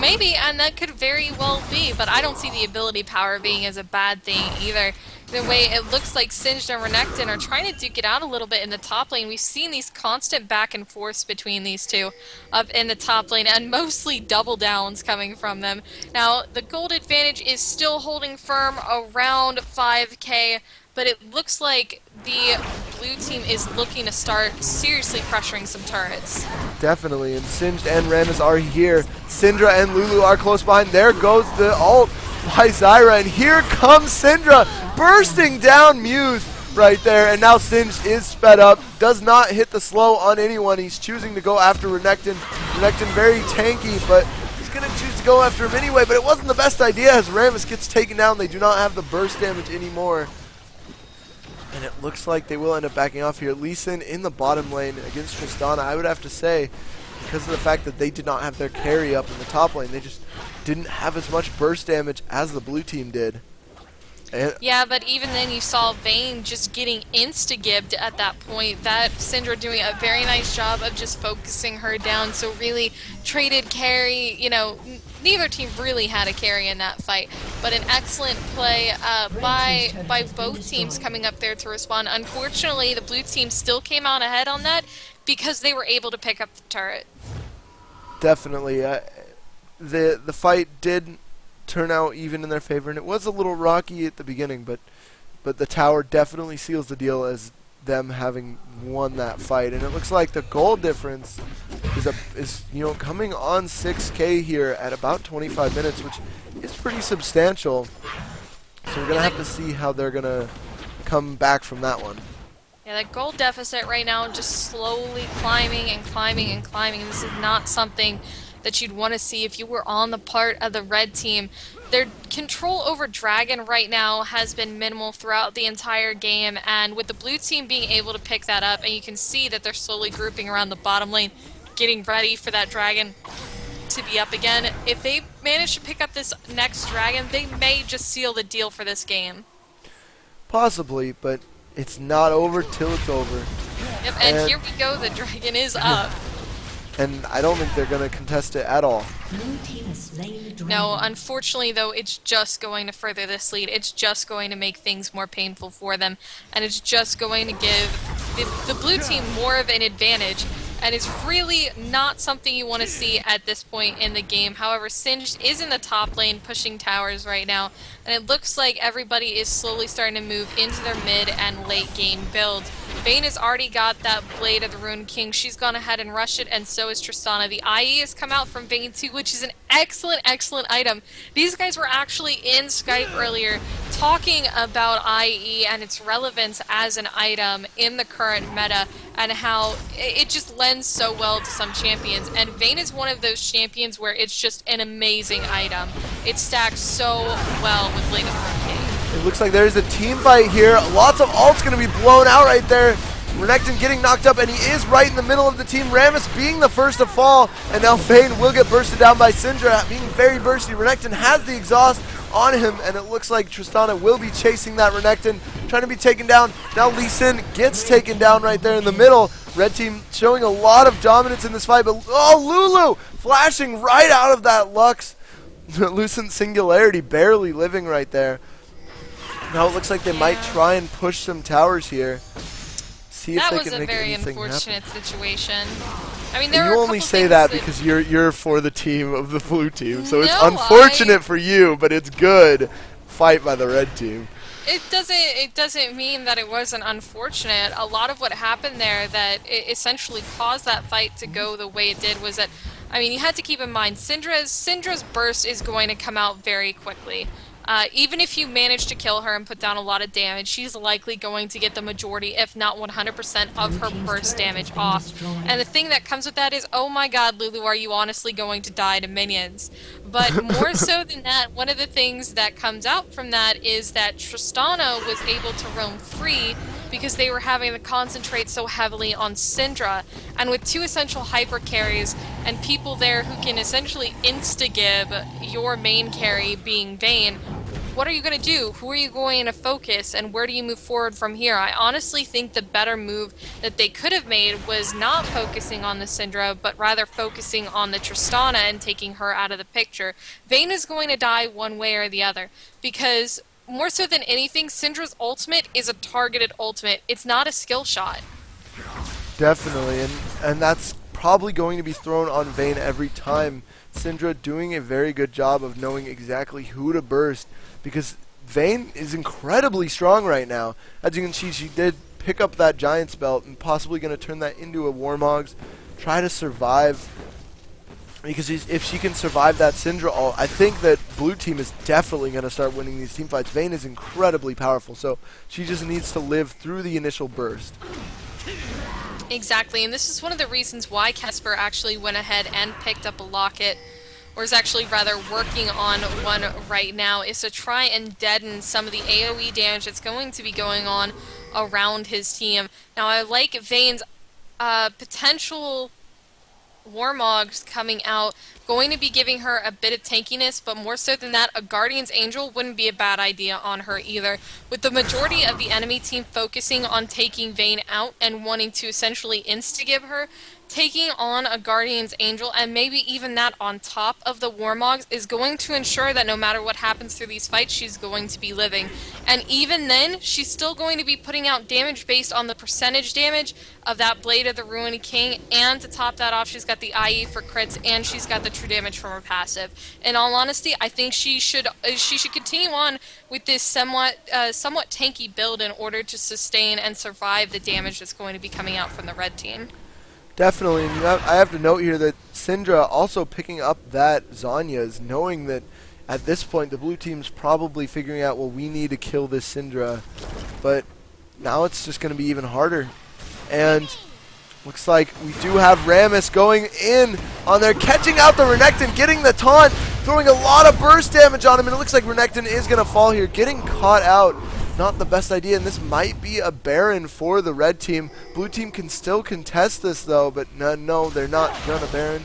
Maybe, and that could very well be, but I don't see the ability power being as a bad thing either. the way it looks like Singed and Renekton are trying to duke it out a little bit in the top lane. We've seen these constant back and forths between these two up in the top lane, and mostly double downs coming from them. Now, the gold advantage is still holding firm around 5k, but it looks like the blue team is looking to start seriously pressuring some turrets. Definitely, and Singed and Rammus are here. Syndra and Lulu are close behind. There goes the ult by Zyra, and here comes Syndra bursting down Muse right there, and now Singed is sped up, does not hit the slow on anyone. He's choosing to go after Renekton. Renekton very tanky, but he's going to choose to go after him anyway, but it wasn't the best idea as Rammus gets taken down. They do not have the burst damage anymore. And it looks like they will end up backing off here. Lee Sin in the bottom lane against Tristana, I would have to say, because of the fact that they did not have their carry up in the top lane. They just didn't have as much burst damage as the blue team did. And yeah, but even then you saw Vayne just getting insta-gibbed at that point. That Syndra doing a very nice job of just focusing her down, so really traded carry, you know, neither team really had a carry in that fight, but an excellent play by both teams coming up there to respond. Unfortunately, the blue team still came out ahead on that because they were able to pick up the turret. Definitely. The fight did turn out even in their favor, and it was a little rocky at the beginning, but the tower definitely seals the deal as them having won that fight. And it looks like the goal difference is you know, coming on 6k here at about 25 minutes, which is pretty substantial. So we're gonna have to see how they're gonna come back from that one. Yeah, that gold deficit right now just slowly climbing and climbing and climbing. This is not something that you'd want to see if you were on the part of the red team. Their control over Dragon right now has been minimal throughout the entire game, and with the blue team being able to pick that up, and you can see that they're slowly grouping around the bottom lane, getting ready for that Dragon to be up again. If they manage to pick up this next Dragon, they may just seal the deal for this game. Possibly, but it's not over till it's over. Yep, and here we go, the Dragon is up. And I don't think they're going to contest it at all. No, unfortunately, though, it's just going to further this lead. It's just going to make things more painful for them. And it's just going to give the blue team more of an advantage. And it's really not something you want to see at this point in the game. However, Singed is in the top lane pushing towers right now. And it looks like everybody is slowly starting to move into their mid and late game builds. Vayne has already got that Blade of the Rune King. She's gone ahead and rushed it, and so is Tristana. The IE has come out from Vayne too, which is an excellent, excellent item. These guys were actually in Skype earlier talking about IE and its relevance as an item in the current meta and how it just lends so well to some champions. And Vayne is one of those champions where it's just an amazing item. It stacks so well with Blade of the Rune King. It looks like there's a team fight here. Lots of ults going to be blown out right there. Renekton getting knocked up, and he is right in the middle of the team. Rammus being the first to fall, and now Vayne will get bursted down by Syndra, being very bursty. Renekton has the exhaust on him, and it looks like Tristana will be chasing that Renekton, trying to be taken down. Now Lee Sin gets taken down right there in the middle. Red team showing a lot of dominance in this fight, but oh, Lulu flashing right out of that Lux. Lucent Singularity barely living right there. Now it looks like they might try and push some towers here. See if they can make anything happen. That was a very unfortunate situation. I mean, there you are only say that because you're for the team of the blue team, so it's unfortunate for you, but it's good fight by the red team. It doesn't mean that it wasn't unfortunate. A lot of what happened there that essentially caused that fight to go the way it did was that, I mean, you had to keep in mind Syndra's burst is going to come out very quickly. Even if you manage to kill her and put down a lot of damage, she's likely going to get the majority, if not 100% of her burst damage off. And the thing that comes with that is, oh my god, Lulu, are you honestly going to die to minions? But more so than that, one of the things that comes out from that is that Tristana was able to roam free because they were having to concentrate so heavily on Syndra. And with two essential hyper carries and people there who can essentially insta-give your main carry being Vayne, what are you going to do? Who are you going to focus? And where do you move forward from here? I honestly think the better move that they could have made was not focusing on the Syndra, but rather focusing on the Tristana and taking her out of the picture. Vayne is going to die one way or the other, because more so than anything, Syndra's ultimate is a targeted ultimate. It's not a skill shot. Definitely, and that's probably going to be thrown on Vayne every time. Syndra doing a very good job of knowing exactly who to burst, because Vayne is incredibly strong right now. As you can see, she did pick up that Giant's Belt and possibly going to turn that into a Warmogs, try to survive. Because if she can survive that Syndra ult, I think that blue team is definitely going to start winning these team fights. Vayne is incredibly powerful, so she just needs to live through the initial burst. Exactly, and this is one of the reasons why Casper actually went ahead and picked up a locket, or is actually rather working on one right now, is to try and deaden some of the AoE damage that's going to be going on around his team. Now, I like Vayne's potential Warmogs coming out, going to be giving her a bit of tankiness, but more so than that, a Guardian's Angel wouldn't be a bad idea on her either. With the majority of the enemy team focusing on taking Vayne out and wanting to essentially insta-give her, taking on a Guardian's Angel, and maybe even that on top of the Warmogs, is going to ensure that no matter what happens through these fights, she's going to be living. And even then, she's still going to be putting out damage based on the percentage damage of that Blade of the Ruined King, and to top that off, she's got the IE for crits, and she's got the true damage from her passive. In all honesty, I think she should continue on with this somewhat tanky build in order to sustain and survive the damage that's going to be coming out from the red team. Definitely, and I have to note here that Syndra also picking up that Zhonya's, knowing that at this point the blue team's probably figuring out, well, we need to kill this Syndra, but now it's just going to be even harder. And looks like we do have Rammus going in on there, catching out the Renekton, getting the taunt, throwing a lot of burst damage on him, and it looks like Renekton is going to fall here, getting caught out. Not the best idea, and this might be a Baron for the red team. Blue team can still contest this though, but no, they're not gonna Baron.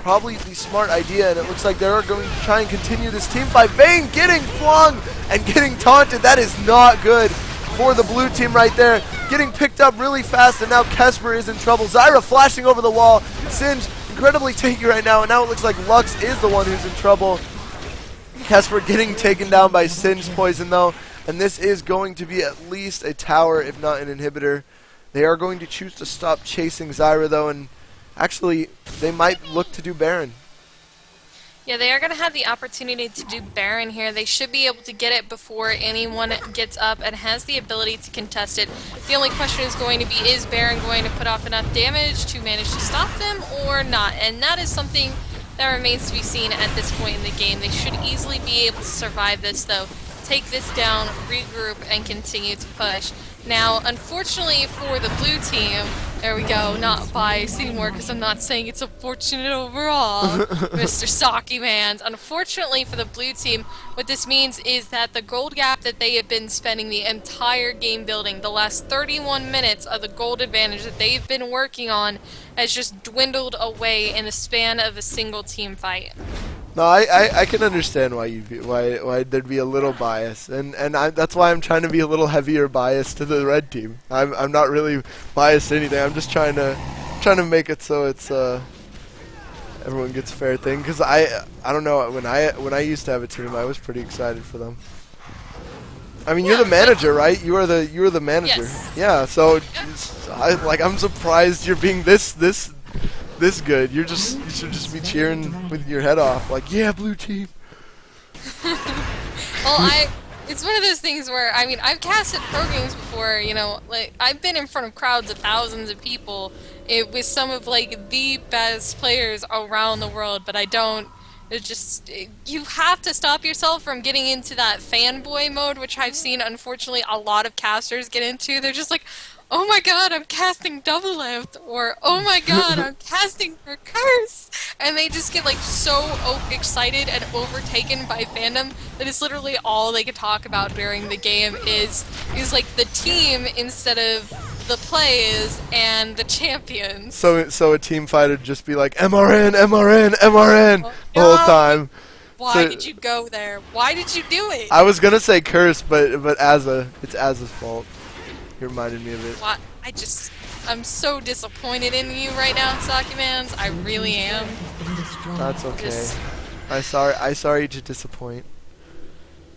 Probably the smart idea, and it looks like they're going to try and continue this team fight. Vayne getting flung and getting taunted. That is not good for the blue team right there. Getting picked up really fast, and now Kesper is in trouble. Zyra flashing over the wall. Singe incredibly tanky right now, and now it looks like Lux is the one who's in trouble. Kesper getting taken down by Singe's poison though. And this is going to be at least a tower, if not an inhibitor. They are going to choose to stop chasing Zyra, though, and actually, they might look to do Baron. Yeah, they are going to have the opportunity to do Baron here. They should be able to get it before anyone gets up and has the ability to contest it. The only question is going to be, is Baron going to put off enough damage to manage to stop them or not? And that is something that remains to be seen at this point in the game. They should easily be able to survive this, though. Take this down, regroup, and continue to push. Now, unfortunately for the blue team, there we go, not biased anymore because I'm not saying it's unfortunate overall, Mr. Sockymans. Unfortunately for the blue team, what this means is that the gold gap that they have been spending the entire game building, the last 31 minutes of the gold advantage that they've been working on, has just dwindled away in the span of a single team fight. No, I can understand why why there'd be a little bias, and that's why I'm trying to be a little heavier biased to the red team. I'm not really biased to anything. I'm just trying to make it so it's everyone gets a fair thing. Because I don't know, when I used to have a team, I was pretty excited for them. I mean, you're the manager, right? You are the manager. Yes. Yeah. So I'm surprised you're being this good. You should just be cheering with your head off, like, yeah, blue team. Well, it's one of those things where, I mean, I've casted pro games before, you know, like, I've been in front of crowds of thousands of people with some of, like, the best players around the world, but I don't, you have to stop yourself from getting into that fanboy mode, which I've seen, unfortunately, a lot of casters get into. They're just like, oh my god, I'm casting double lift, or oh my god, I'm casting for curse, and they just get like so excited and overtaken by fandom that it's literally all they can talk about during the game is like the team instead of the plays and the champions. So a team fight would just be like MRN, MRN, MRN the whole time. Why did you go there? Why did you do it? I was gonna say curse, but it's Azza's fault. You reminded me of it. What? I'm so disappointed in you right now, Sockymans. I really am. That's okay. I sorry to disappoint.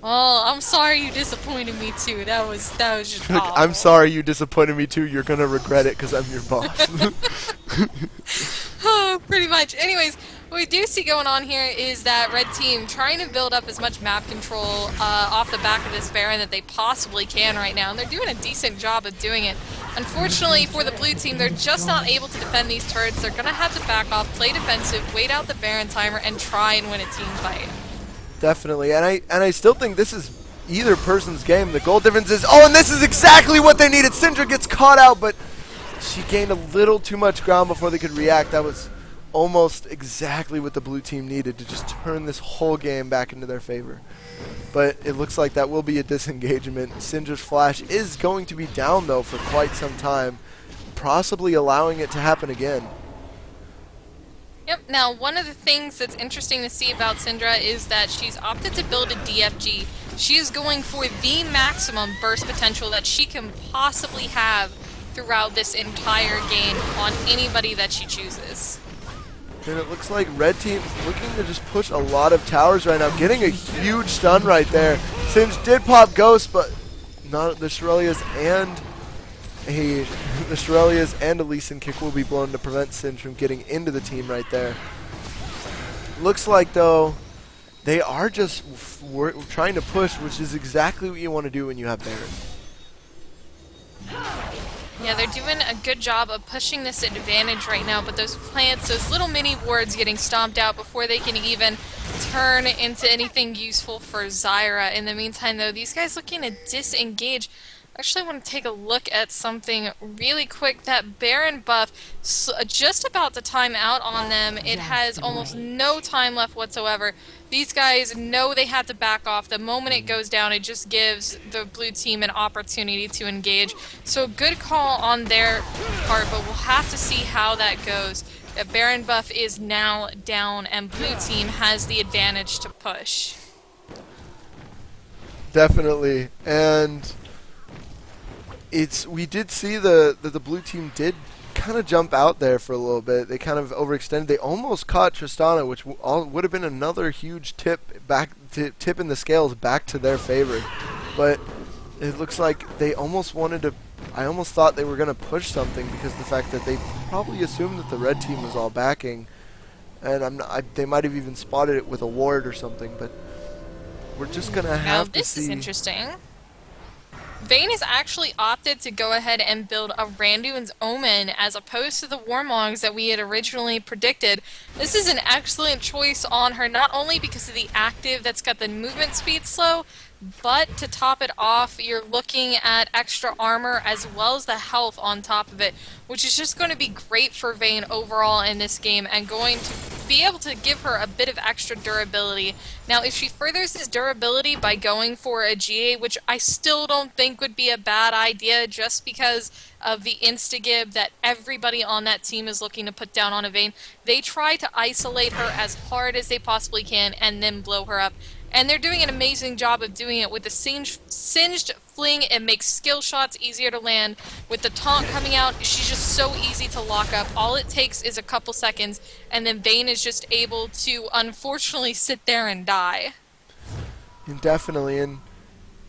Oh, I'm sorry you disappointed me too. That was just Look, awful. I'm sorry you disappointed me too. You're gonna regret it because I'm your boss. Oh, pretty much. Anyways, what we do see going on here is that red team trying to build up as much map control off the back of this Baron that they possibly can right now, and they're doing a decent job of doing it. Unfortunately for the blue team, they're just not able to defend these turrets. They're going to have to back off, play defensive, wait out the Baron timer, and try and win a team fight. Definitely, and I still think this is either person's game. The goal difference is, oh, and this is exactly what they needed. Syndra gets caught out, but she gained a little too much ground before they could react. That was almost exactly what the blue team needed to just turn this whole game back into their favor. But it looks like that will be a disengagement. Syndra's flash is going to be down, though, for quite some time, possibly allowing it to happen again. Yep, now one of the things that's interesting to see about Syndra is that she's opted to build a DFG. She is going for the maximum burst potential that she can possibly have throughout this entire game on anybody that she chooses. And it looks like red team looking to just push a lot of towers right now, getting a huge stun right there. Singe did pop Ghost, but not the Shirelia's and the Shirelia's and a Lee Sin kick will be blown to prevent Singe from getting into the team right there. Looks like, though, they are just trying to push, which is exactly what you want to do when you have Baron. Yeah, they're doing a good job of pushing this advantage right now, but those plants, those little mini wards getting stomped out before they can even turn into anything useful for Zyra. In the meantime, though, these guys looking to disengage. I actually want to take a look at something really quick. That Baron buff, just about to time out on them. It has almost no time left whatsoever. These guys know they have to back off. The moment it goes down, it just gives the blue team an opportunity to engage. So good call on their part, but we'll have to see how that goes. The Baron buff is now down, and blue team has the advantage to push. Definitely, and we did see that the blue team did kind of jump out there for a little bit. They kind of overextended. They almost caught Tristana, which would have been another huge tip in the scales back to their favor. But it looks like they almost wanted to. I almost thought they were going to push something because of the fact that they probably assumed that the red team was all backing, and they might have even spotted it with a ward or something. But we're just going to have to see. This is interesting. Vayne has actually opted to go ahead and build a Randuin's Omen as opposed to the Warmongs that we had originally predicted. This is an excellent choice on her, not only because of the active that's got the movement speed slow, but to top it off, you're looking at extra armor as well as the health on top of it, which is just going to be great for Vayne overall in this game and going to be able to give her a bit of extra durability. Now, if she furthers his durability by going for a GA, which I still don't think would be a bad idea just because of the insta-gib that everybody on that team is looking to put down on a Vayne, they try to isolate her as hard as they possibly can and then blow her up. And they're doing an amazing job of doing it with the singed fling. It makes skill shots easier to land. With the taunt coming out, she's just so easy to lock up. All it takes is a couple seconds, and then Vayne is just able to, unfortunately, sit there and die. Definitely, and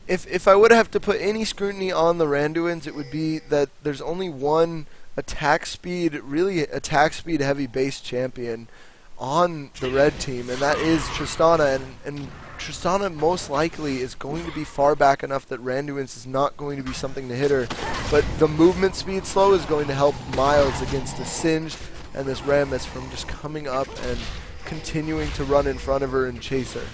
if I would have to put any scrutiny on the Randuins, it would be that there's only one attack speed, really attack speed heavy base champion on the red team, and that is Tristana, and Tristana most likely is going to be far back enough that Randuin's is not going to be something to hit her, but the movement speed slow is going to help Miles against the Singed and this Rammus from just coming up and continuing to run in front of her and chase her.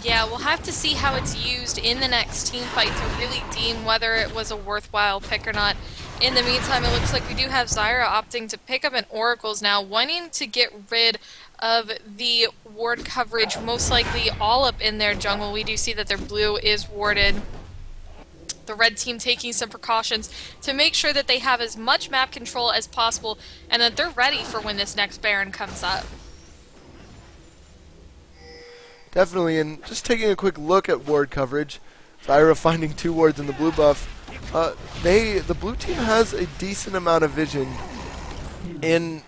Yeah, we'll have to see how it's used in the next team fight to really deem whether it was a worthwhile pick or not. In the meantime, it looks like we do have Zyra opting to pick up an Oracles now, wanting to get rid of the ward coverage, most likely all up in their jungle. We do see that their blue is warded. The red team taking some precautions to make sure that they have as much map control as possible and that they're ready for when this next Baron comes up. Definitely, and just taking a quick look at ward coverage, Zyra finding 2 wards in the blue buff. The blue team has a decent amount of vision in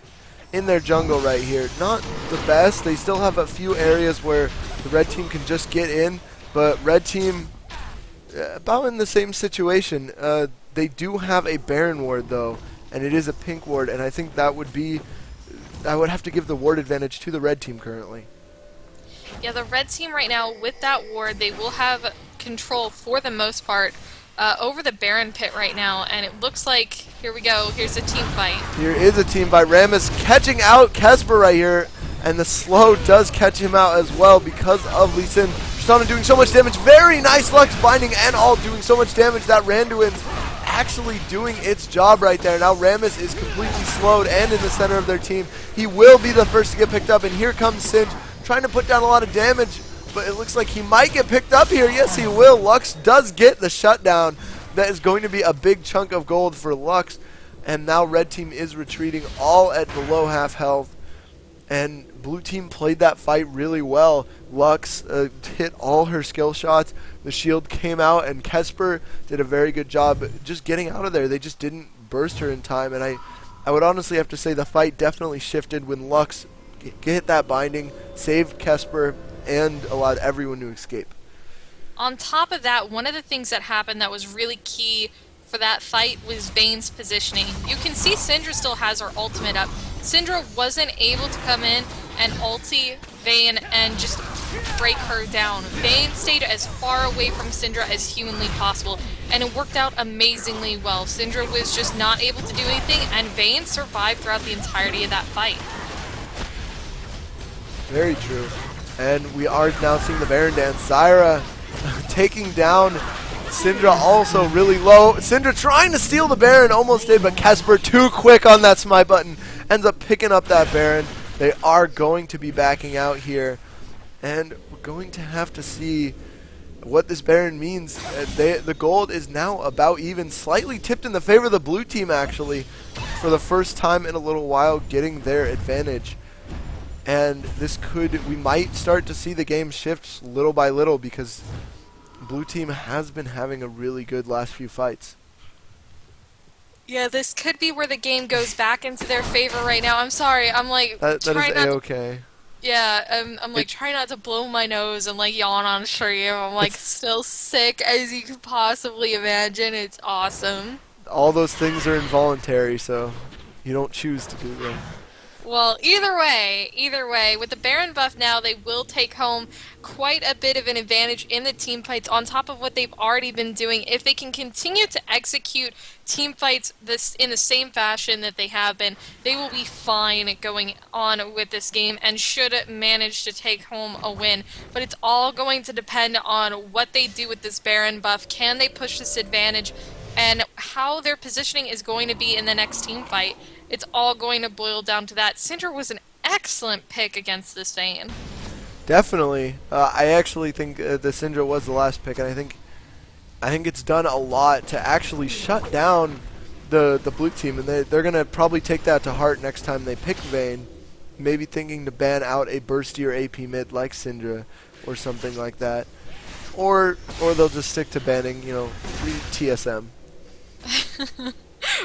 their jungle right here. Not the best. They still have a few areas where the red team can just get in, But red team, about in the same situation. They do have a Baron ward though, and it is a pink ward, and I think that would be, I would have to give the ward advantage to the red team currently. Yeah, the red team right now, with that ward, they will have control for the most part over the Baron pit right now, and it looks like, here we go, here's a team fight. Here is a team fight. Rammus catching out Kesper right here, and the slow does catch him out as well because of Lee Sin. Tristana doing so much damage. Very nice Lux binding and all doing so much damage. That Randuin's actually doing its job right there. Now Rammus is completely slowed and in the center of their team. He will be the first to get picked up, and here comes Singe trying to put down a lot of damage, but it looks like he might get picked up here. Yes, he will. Lux does get the shutdown. That is going to be a big chunk of gold for Lux, and now red team is retreating all at below half health, and blue team played that fight really well. Lux hit all her skill shots. The shield came out, and Kesper did a very good job just getting out of there. They just didn't burst her in time, and I would honestly have to say the fight definitely shifted when Lux hit that binding, saved Kesper, and allowed everyone to escape. On top of that, one of the things that happened that was really key for that fight was Vayne's positioning. You can see Syndra still has her ultimate up. Syndra wasn't able to come in and ulti Vayne and just break her down. Vayne stayed as far away from Syndra as humanly possible, and it worked out amazingly well. Syndra was just not able to do anything, and Vayne survived throughout the entirety of that fight. Very true. And we are now seeing the Baron dance. Zyra taking down Syndra, also really low. Syndra trying to steal the Baron, almost did, but Kesper too quick on that smite button. Ends up picking up that Baron. They are going to be backing out here, and we're going to have to see what this Baron means. The gold is now about even, slightly tipped in the favor of the blue team actually, for the first time in a little while, getting their advantage. And this could, we might start to see the game shift little by little, because blue team has been having a really good last few fights. Yeah, this could be where the game goes back into their favor right now. I'm sorry, I'm like That is A-okay. Yeah, I'm like trying not to blow my nose and like yawn on stream. I'm like still sick as you could possibly imagine. It's awesome. All those things are involuntary, so you don't choose to do them. Well, either way, with the Baron buff now, they will take home quite a bit of an advantage in the team fights on top of what they've already been doing. If they can continue to execute team fights in the same fashion that they have been, they will be fine going on with this game and should manage to take home a win. But it's all going to depend on what they do with this Baron buff. Can they push this advantage, and how their positioning is going to be in the next team fight. It's all going to boil down to that. Syndra was an excellent pick against this Vayne. Definitely. I actually think the Syndra was the last pick, and I think it's done a lot to actually shut down the blue team, and they're going to probably take that to heart next time they pick Vayne, maybe thinking to ban out a burstier AP mid like Syndra or something like that. Or they'll just stick to banning, you know, TSM.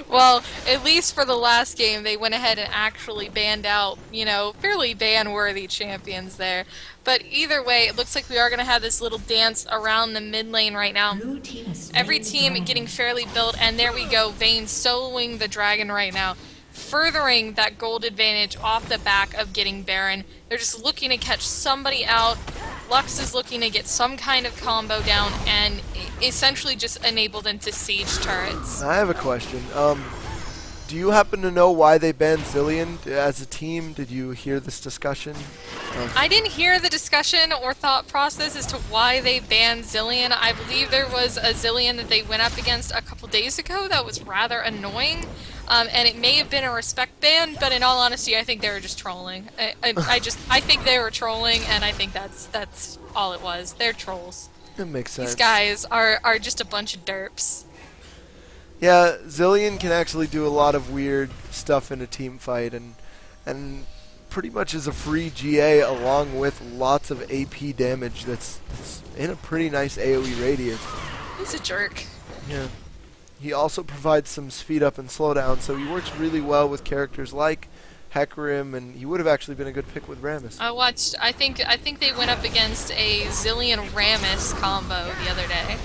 Well, at least for the last game, they went ahead and actually banned out, you know, fairly ban-worthy champions there. But either way, it looks like we are going to have this little dance around the mid lane right now. Every team getting fairly built, and there we go, Vayne soloing the dragon right now, furthering that gold advantage off the back of getting Baron. They're just looking to catch somebody out. Lux is looking to get some kind of combo down and essentially just enable them to siege turrets. I have a question. Do you happen to know why they banned Zilean as a team? Did you hear this discussion? I didn't hear the discussion or thought process as to why they banned Zilean. I believe there was a Zilean that they went up against a couple days ago that was rather annoying. And it may have been a respect ban, but in all honesty, I think they were just trolling. I think they were trolling, and I think that's all it was. They're trolls. It makes sense. These guys are just a bunch of derps. Yeah, Zilean can actually do a lot of weird stuff in a team fight, and pretty much is a free GA along with lots of AP damage that's in a pretty nice AoE radius. He's a jerk. Yeah. He also provides some speed up and slowdown, so he works really well with characters like Hecarim, and he would have actually been a good pick with Rammus. I watched. I think they went up against a Zillion Rammus combo the other day.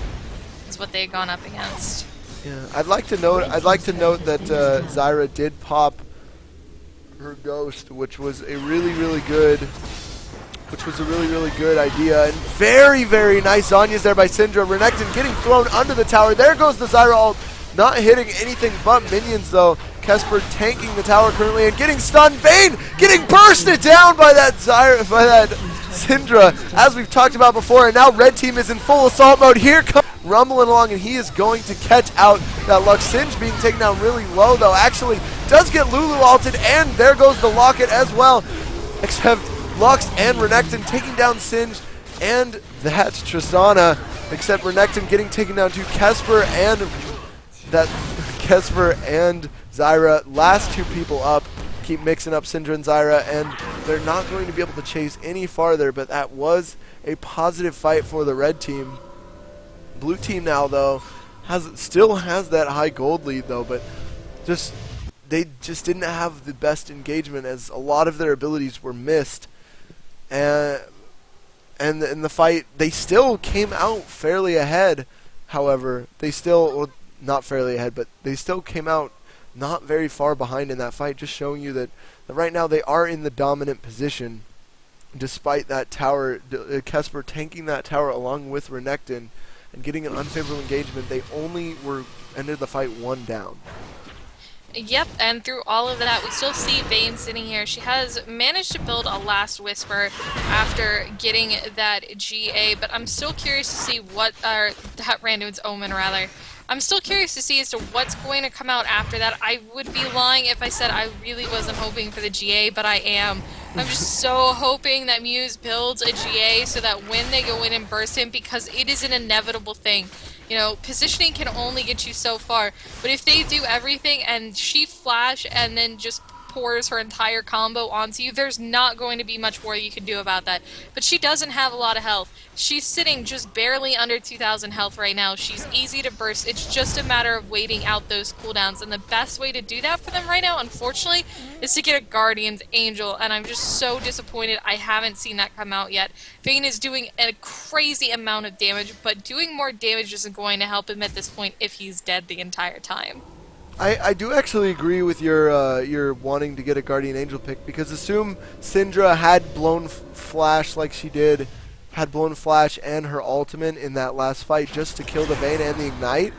Is what they had gone up against. Yeah, I'd like to note that Zyra did pop her Ghost, which was a really good idea, and very nice Zhonya's there by Syndra. Renekton getting thrown under the tower. There goes the Zyra ult, not hitting anything but minions though. Kesper tanking the tower currently and getting stunned. Vayne getting bursted down by that Syndra, as we've talked about before, and now red team is in full assault mode. Here comes rumbling along, and he is going to catch out that Lux. Singe being taken down really low though, actually does get Lulu ulted, and there goes the Locket as well, except Lux and Renekton taking down Singe, and that's Tristana, except Renekton getting taken down to Kesper and Zyra. Last two people up, keep mixing up Syndra and Zyra, and they're not going to be able to chase any farther, but that was a positive fight for the red team. Blue team now though still has that high gold lead though, but they just didn't have the best engagement, as a lot of their abilities were missed. And in the fight, they still came out fairly ahead. However, they still, well, not fairly ahead, but they still came out not very far behind in that fight, just showing you that right now they are in the dominant position, despite that tower, Kesper tanking that tower along with Renekton and getting an unfavorable engagement. They only ended the fight one down. Yep, and through all of that, we still see Vayne sitting here. She has managed to build a Last Whisper after getting that GA, but I'm still curious to see that Randuin's Omen, rather. I'm still curious to see as to what's going to come out after that. I would be lying if I said I really wasn't hoping for the GA, but I am. I'm just so hoping that Muse builds a GA so that when they go in and burst him, because it is an inevitable thing. You know, positioning can only get you so far, but if they do everything and she flash and then just pours her entire combo onto you, there's not going to be much more you can do about that. But she doesn't have a lot of health. She's sitting just barely under 2,000 health right now. She's easy to burst. It's just a matter of waiting out those cooldowns, and the best way to do that for them right now, unfortunately, is to get a Guardian's Angel, and I'm just so disappointed I haven't seen that come out yet. Vayne is doing a crazy amount of damage, but doing more damage isn't going to help him at this point if he's dead the entire time. I do actually agree with your wanting to get a Guardian Angel pick, because assume Syndra had blown Flash like she did, had blown Flash and her ultimate in that last fight just to kill the Vayne and the Ignite.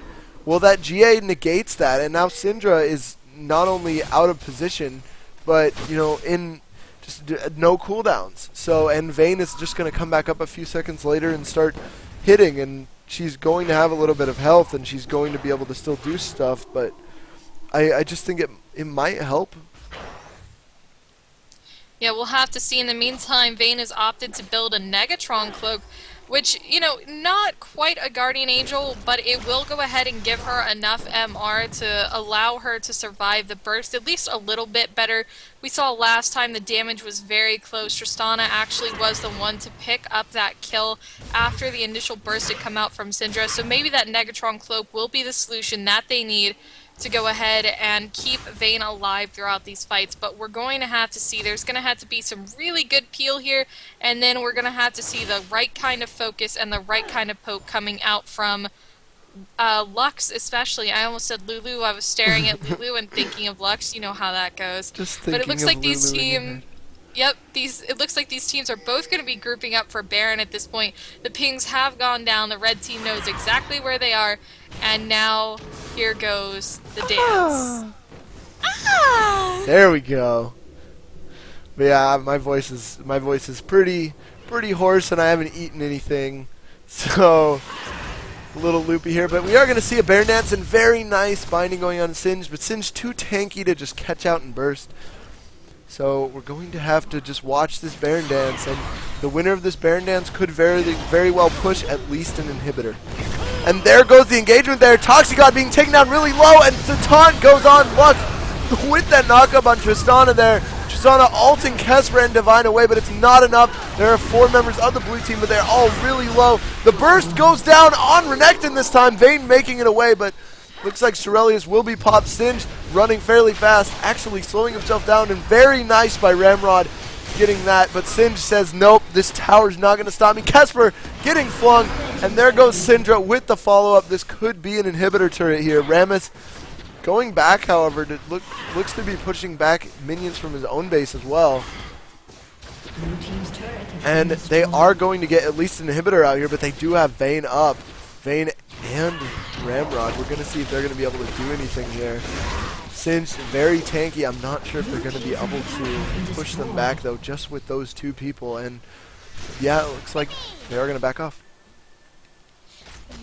Well, that GA negates that, and now Syndra is not only out of position, but, you know, in just no cooldowns. So, and Vayne is just going to come back up a few seconds later and start hitting, and she's going to have a little bit of health, and she's going to be able to still do stuff, but I just think it might help. Yeah, we'll have to see. In the meantime, Vayne has opted to build a Negatron Cloak, which, you know, not quite a Guardian Angel, but it will go ahead and give her enough MR to allow her to survive the burst at least a little bit better. We saw last time the damage was very close. Tristana actually was the one to pick up that kill after the initial burst had come out from Syndra, so maybe that Negatron Cloak will be the solution that they need to go ahead and keep Vayne alive throughout these fights. But we're going to have to see. There's going to have to be some really good peel here, and then we're going to have to see the right kind of focus and the right kind of poke coming out from Lux especially. I almost said Lulu. I was staring at Lulu and thinking of Lux. You know how that goes. But it looks like these teams... Yep, it looks like these teams are both going to be grouping up for Baron at this point. The pings have gone down, the red team knows exactly where they are, and now here goes the dance. There we go. But yeah, my voice is pretty hoarse, and I haven't eaten anything, so a little loopy here. But we are going to see a Baron dance, and very nice binding going on Singe, but Singe too tanky to just catch out and burst. So we're going to have to just watch this Baron dance, and the winner of this Baron dance could very well push at least an inhibitor. And there goes the engagement there. Toxicod being taken down really low, and the taunt goes on Lux with that knockup on Tristana there. Tristana ulting Kesper and Divine away, but it's not enough. There are 4 members of the blue team, but they're all really low. The burst goes down on Renekton this time. Vayne making it away, but Looks like Shirelius will be popped. Singed running fairly fast, actually slowing himself down, and very nice by Ramrod getting that. But Singed says, nope, this tower's not going to stop me. Kesper getting flung, and there goes Syndra with the follow-up. This could be an inhibitor turret here. Rammus going back, however, looks to be pushing back minions from his own base as well. And they are going to get at least an inhibitor out here, but they do have Vayne up. Vayne and Ramrod. We're going to see if they're going to be able to do anything here. Singed, very tanky. I'm not sure if they're going to be able to push them back, though, just with those two people. And, yeah, it looks like they are going to back off.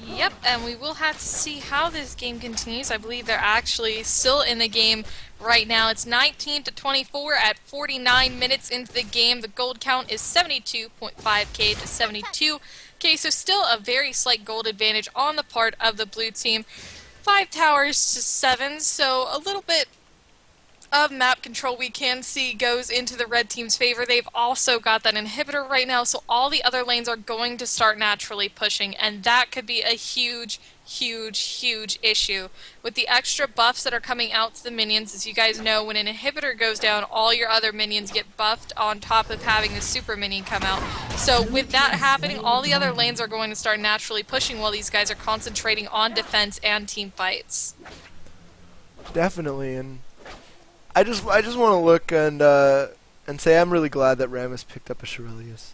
Yep, and we will have to see how this game continues. I believe they're actually still in the game right now. It's 19-24 at 49 minutes into the game. The gold count is 72.5k to 72k, so still a very slight gold advantage on the part of the blue team. 5 towers to 7, so a little bit of map control we can see goes into the red team's favor. They've also got that inhibitor right now, so all the other lanes are going to start naturally pushing, and that could be a huge issue. With the extra buffs that are coming out to the minions, as you guys know, when an inhibitor goes down, all your other minions get buffed on top of having the super minion come out. So with that happening, all the other lanes are going to start naturally pushing while these guys are concentrating on defense and team fights. Definitely, and I just want to look and say I'm really glad that Rammus picked up a Shirelius.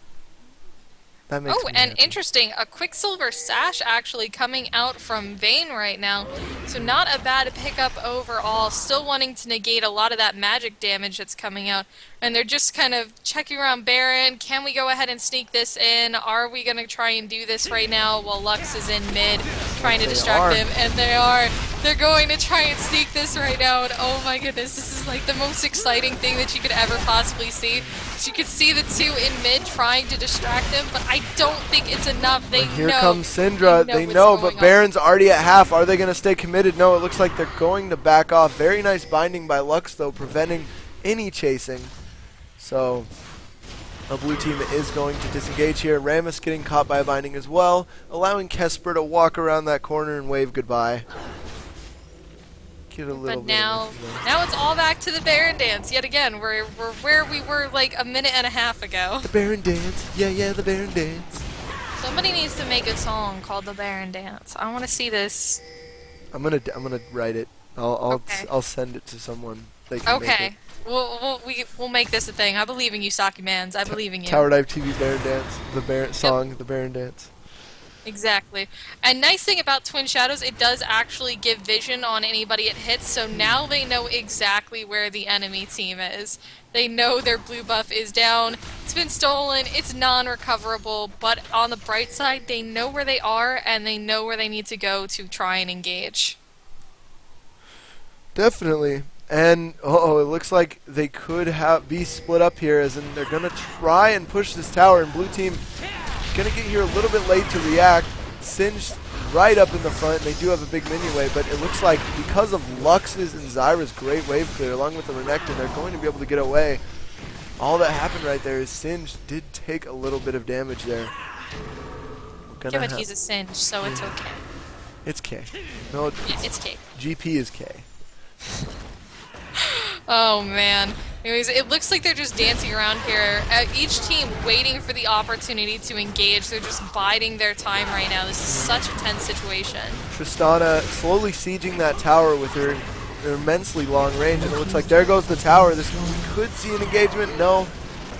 That makes me and happy. interesting, a Quicksilver Sash actually coming out from Vayne right now. So not a bad pickup overall, still wanting to negate a lot of that magic damage that's coming out. And they're just kind of checking around Baron. Can we go ahead and sneak this in? Are we going to try and do this right now while Lux is in mid, trying to distract him? And they are. They're going to try and sneak this right now. And oh my goodness, this is like the most exciting thing that you could ever possibly see. So you can see the two in mid trying to distract him, but I don't think it's enough. They know. Here comes Syndra. They know, but Baron's already at half. Are they going to stay committed? No, it looks like they're going to back off. Very nice binding by Lux, though, preventing any chasing. So the blue team is going to disengage here. Rammus getting caught by a binding as well, allowing Kesper to walk around that corner and wave goodbye. Get a little but now it's all back to the Baron dance yet again. We're where we were like a minute and a half ago. The Baron dance. Yeah, the Baron dance. Somebody needs to make a song called the Baron dance. I want to see this. I'm gonna write it. I'll send it to someone. They can make it. We'll make this a thing. I believe in you, Sockymans. I believe in you. TowerDiveTV Baron dance. The Baron song. The Baron dance. Exactly. And nice thing about Twin Shadows, it does actually give vision on anybody it hits, so now they know exactly where the enemy team is. They know their blue buff is down, it's been stolen, it's non-recoverable, but on the bright side, they know where they are, and they know where they need to go to try and engage. Definitely. And, it looks like they could be split up here, as in they're going to try and push this tower, and blue team going to get here a little bit late to react. Singed right up in the front. They do have a big minion wave, but it looks like because of Lux's and Zyra's great wave clear, along with the Renekton, they're going to be able to get away. All that happened right there is Singed did take a little bit of damage there. Yeah, but he's a Singed, so it's okay. It's K. No, it's K. GP is K. Oh man. Anyways, it looks like they're just dancing around here. Each team waiting for the opportunity to engage. They're just biding their time right now. This is such a tense situation. Tristana slowly sieging that tower with her immensely long range, and it looks like there goes the tower. This could see an engagement. No,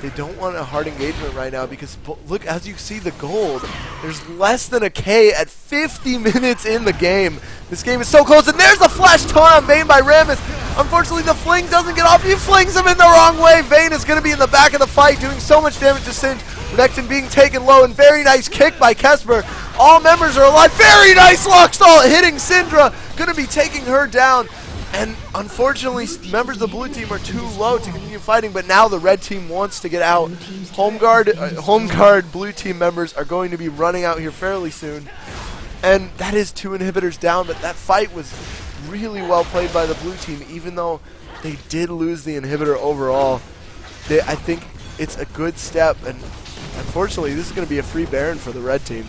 they don't want a hard engagement right now because look, as you see the gold, there's less than a K at 50 minutes in the game. This game is so close, and there's the flash taunt on Vayne by Rammus. Unfortunately, the fling doesn't get off. He flings him in the wrong way. Vayne is going to be in the back of the fight, doing so much damage to Singed. Renekton being taken low, and very nice kick by Kesper. All members are alive. Very nice Lux ult hitting Syndra. Going to be taking her down. And unfortunately, members of the blue team are too low to continue fighting, but now the red team wants to get out. Home guard blue team members are going to be running out here fairly soon. And that is 2 inhibitors down, but that fight was really well played by the blue team, even though they did lose the inhibitor overall. I think it's a good step, and unfortunately, this is going to be a free Baron for the red team.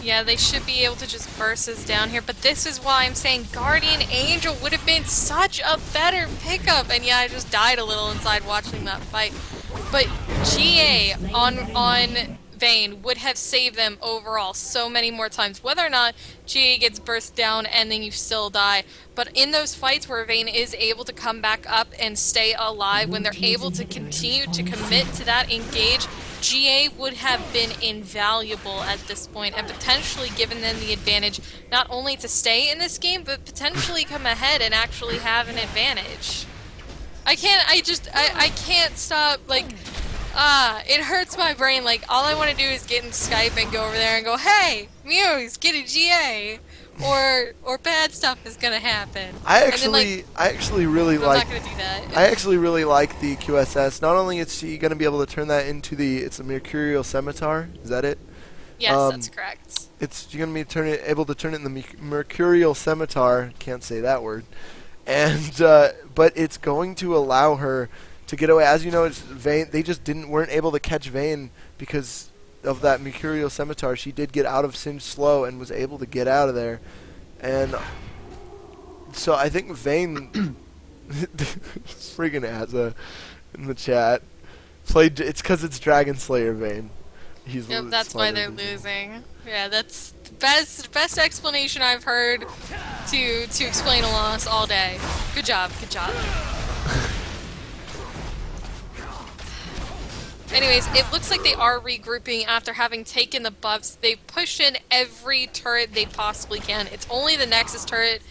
Yeah, they should be able to just burst us down here, but this is why I'm saying Guardian Angel would have been such a better pickup. And yeah, I just died a little inside watching that fight. But GA on Vayne would have saved them overall so many more times. Whether or not GA gets burst down and then you still die. But in those fights where Vayne is able to come back up and stay alive, when they're able to continue to commit to that engage, GA would have been invaluable at this point and potentially given them the advantage not only to stay in this game, but potentially come ahead and actually have an advantage. I can't stop, like, it hurts my brain. Like, all I want to do is get in Skype and go over there and go, hey, Muse, get a GA. Or bad stuff is gonna happen. I actually really like. I'm not gonna do that. I actually really like the QSS. Not only is she gonna be able to turn that into it's a Mercurial Scimitar. Is that it? Yes, that's correct. She's gonna be able to turn it in the Mercurial Scimitar. Can't say that word. And but it's going to allow her to get away. As you know, Vayne. They just weren't able to catch Vayne because of that Mercurial Scimitar. She did get out of Singe slow and was able to get out of there. And so I think Vayne friggin' Azza in the chat played. It's because it's Dragon Slayer Vayne. Yep, that's why they're losing. Yeah, that's the best explanation I've heard to explain a loss all day. Good job, good job. Anyways, it looks like they are regrouping after having taken the buffs. They pushed in every turret they possibly can. It's only the Nexus turret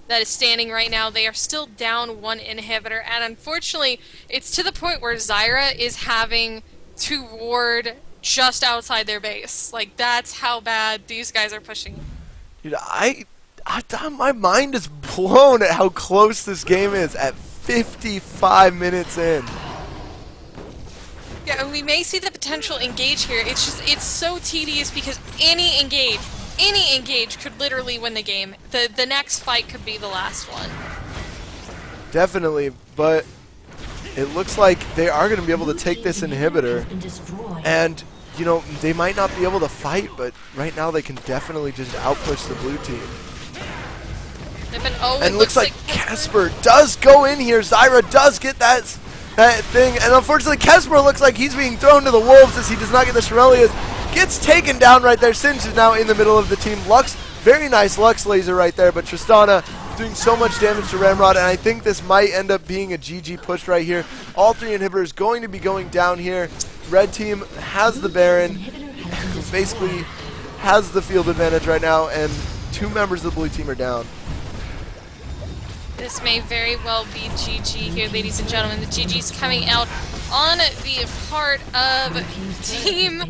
that is standing right now. They are still down one inhibitor, and unfortunately, it's to the point where Zyra is having to ward just outside their base. Like, that's how bad these guys are pushing. Dude, my mind is blown at how close this game is at 55 minutes in. Yeah, and we may see the potential engage here. It's just, it's so tedious because any engage could literally win the game. The next fight could be the last one. Definitely, but it looks like they are going to be able to take this inhibitor. And, you know, they might not be able to fight, but right now they can definitely just outpush the blue team. And it looks like Casper does go in here. Zyra does get that thing, and unfortunately Casper looks like he's being thrown to the wolves as he does not get the Shurelya's. Gets taken down right there. Singe is now in the middle of the team. Lux, very nice Lux laser right there, but Tristana doing so much damage to Ramrod, and I think this might end up being a GG push right here. All three inhibitors going to be going down here. Red team has the Baron, basically has the field advantage right now, and two members of the blue team are down. This may very well be GG here, ladies and gentlemen. The GG's coming out on the part of Team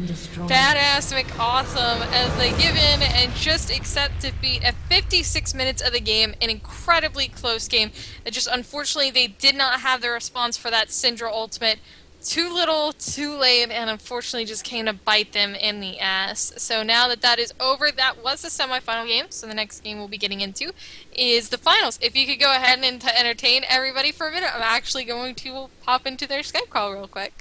Badass McAwesome as they give in and just accept defeat at 56 minutes of the game. An incredibly close game that just, unfortunately, they did not have the response for that Syndra ultimate. Too little, too late, and unfortunately just came to bite them in the ass. So now that that is over, that was the semifinal game. So the next game we'll be getting into is the finals. If you could go ahead and entertain everybody for a minute, I'm actually going to pop into their Skype call real quick.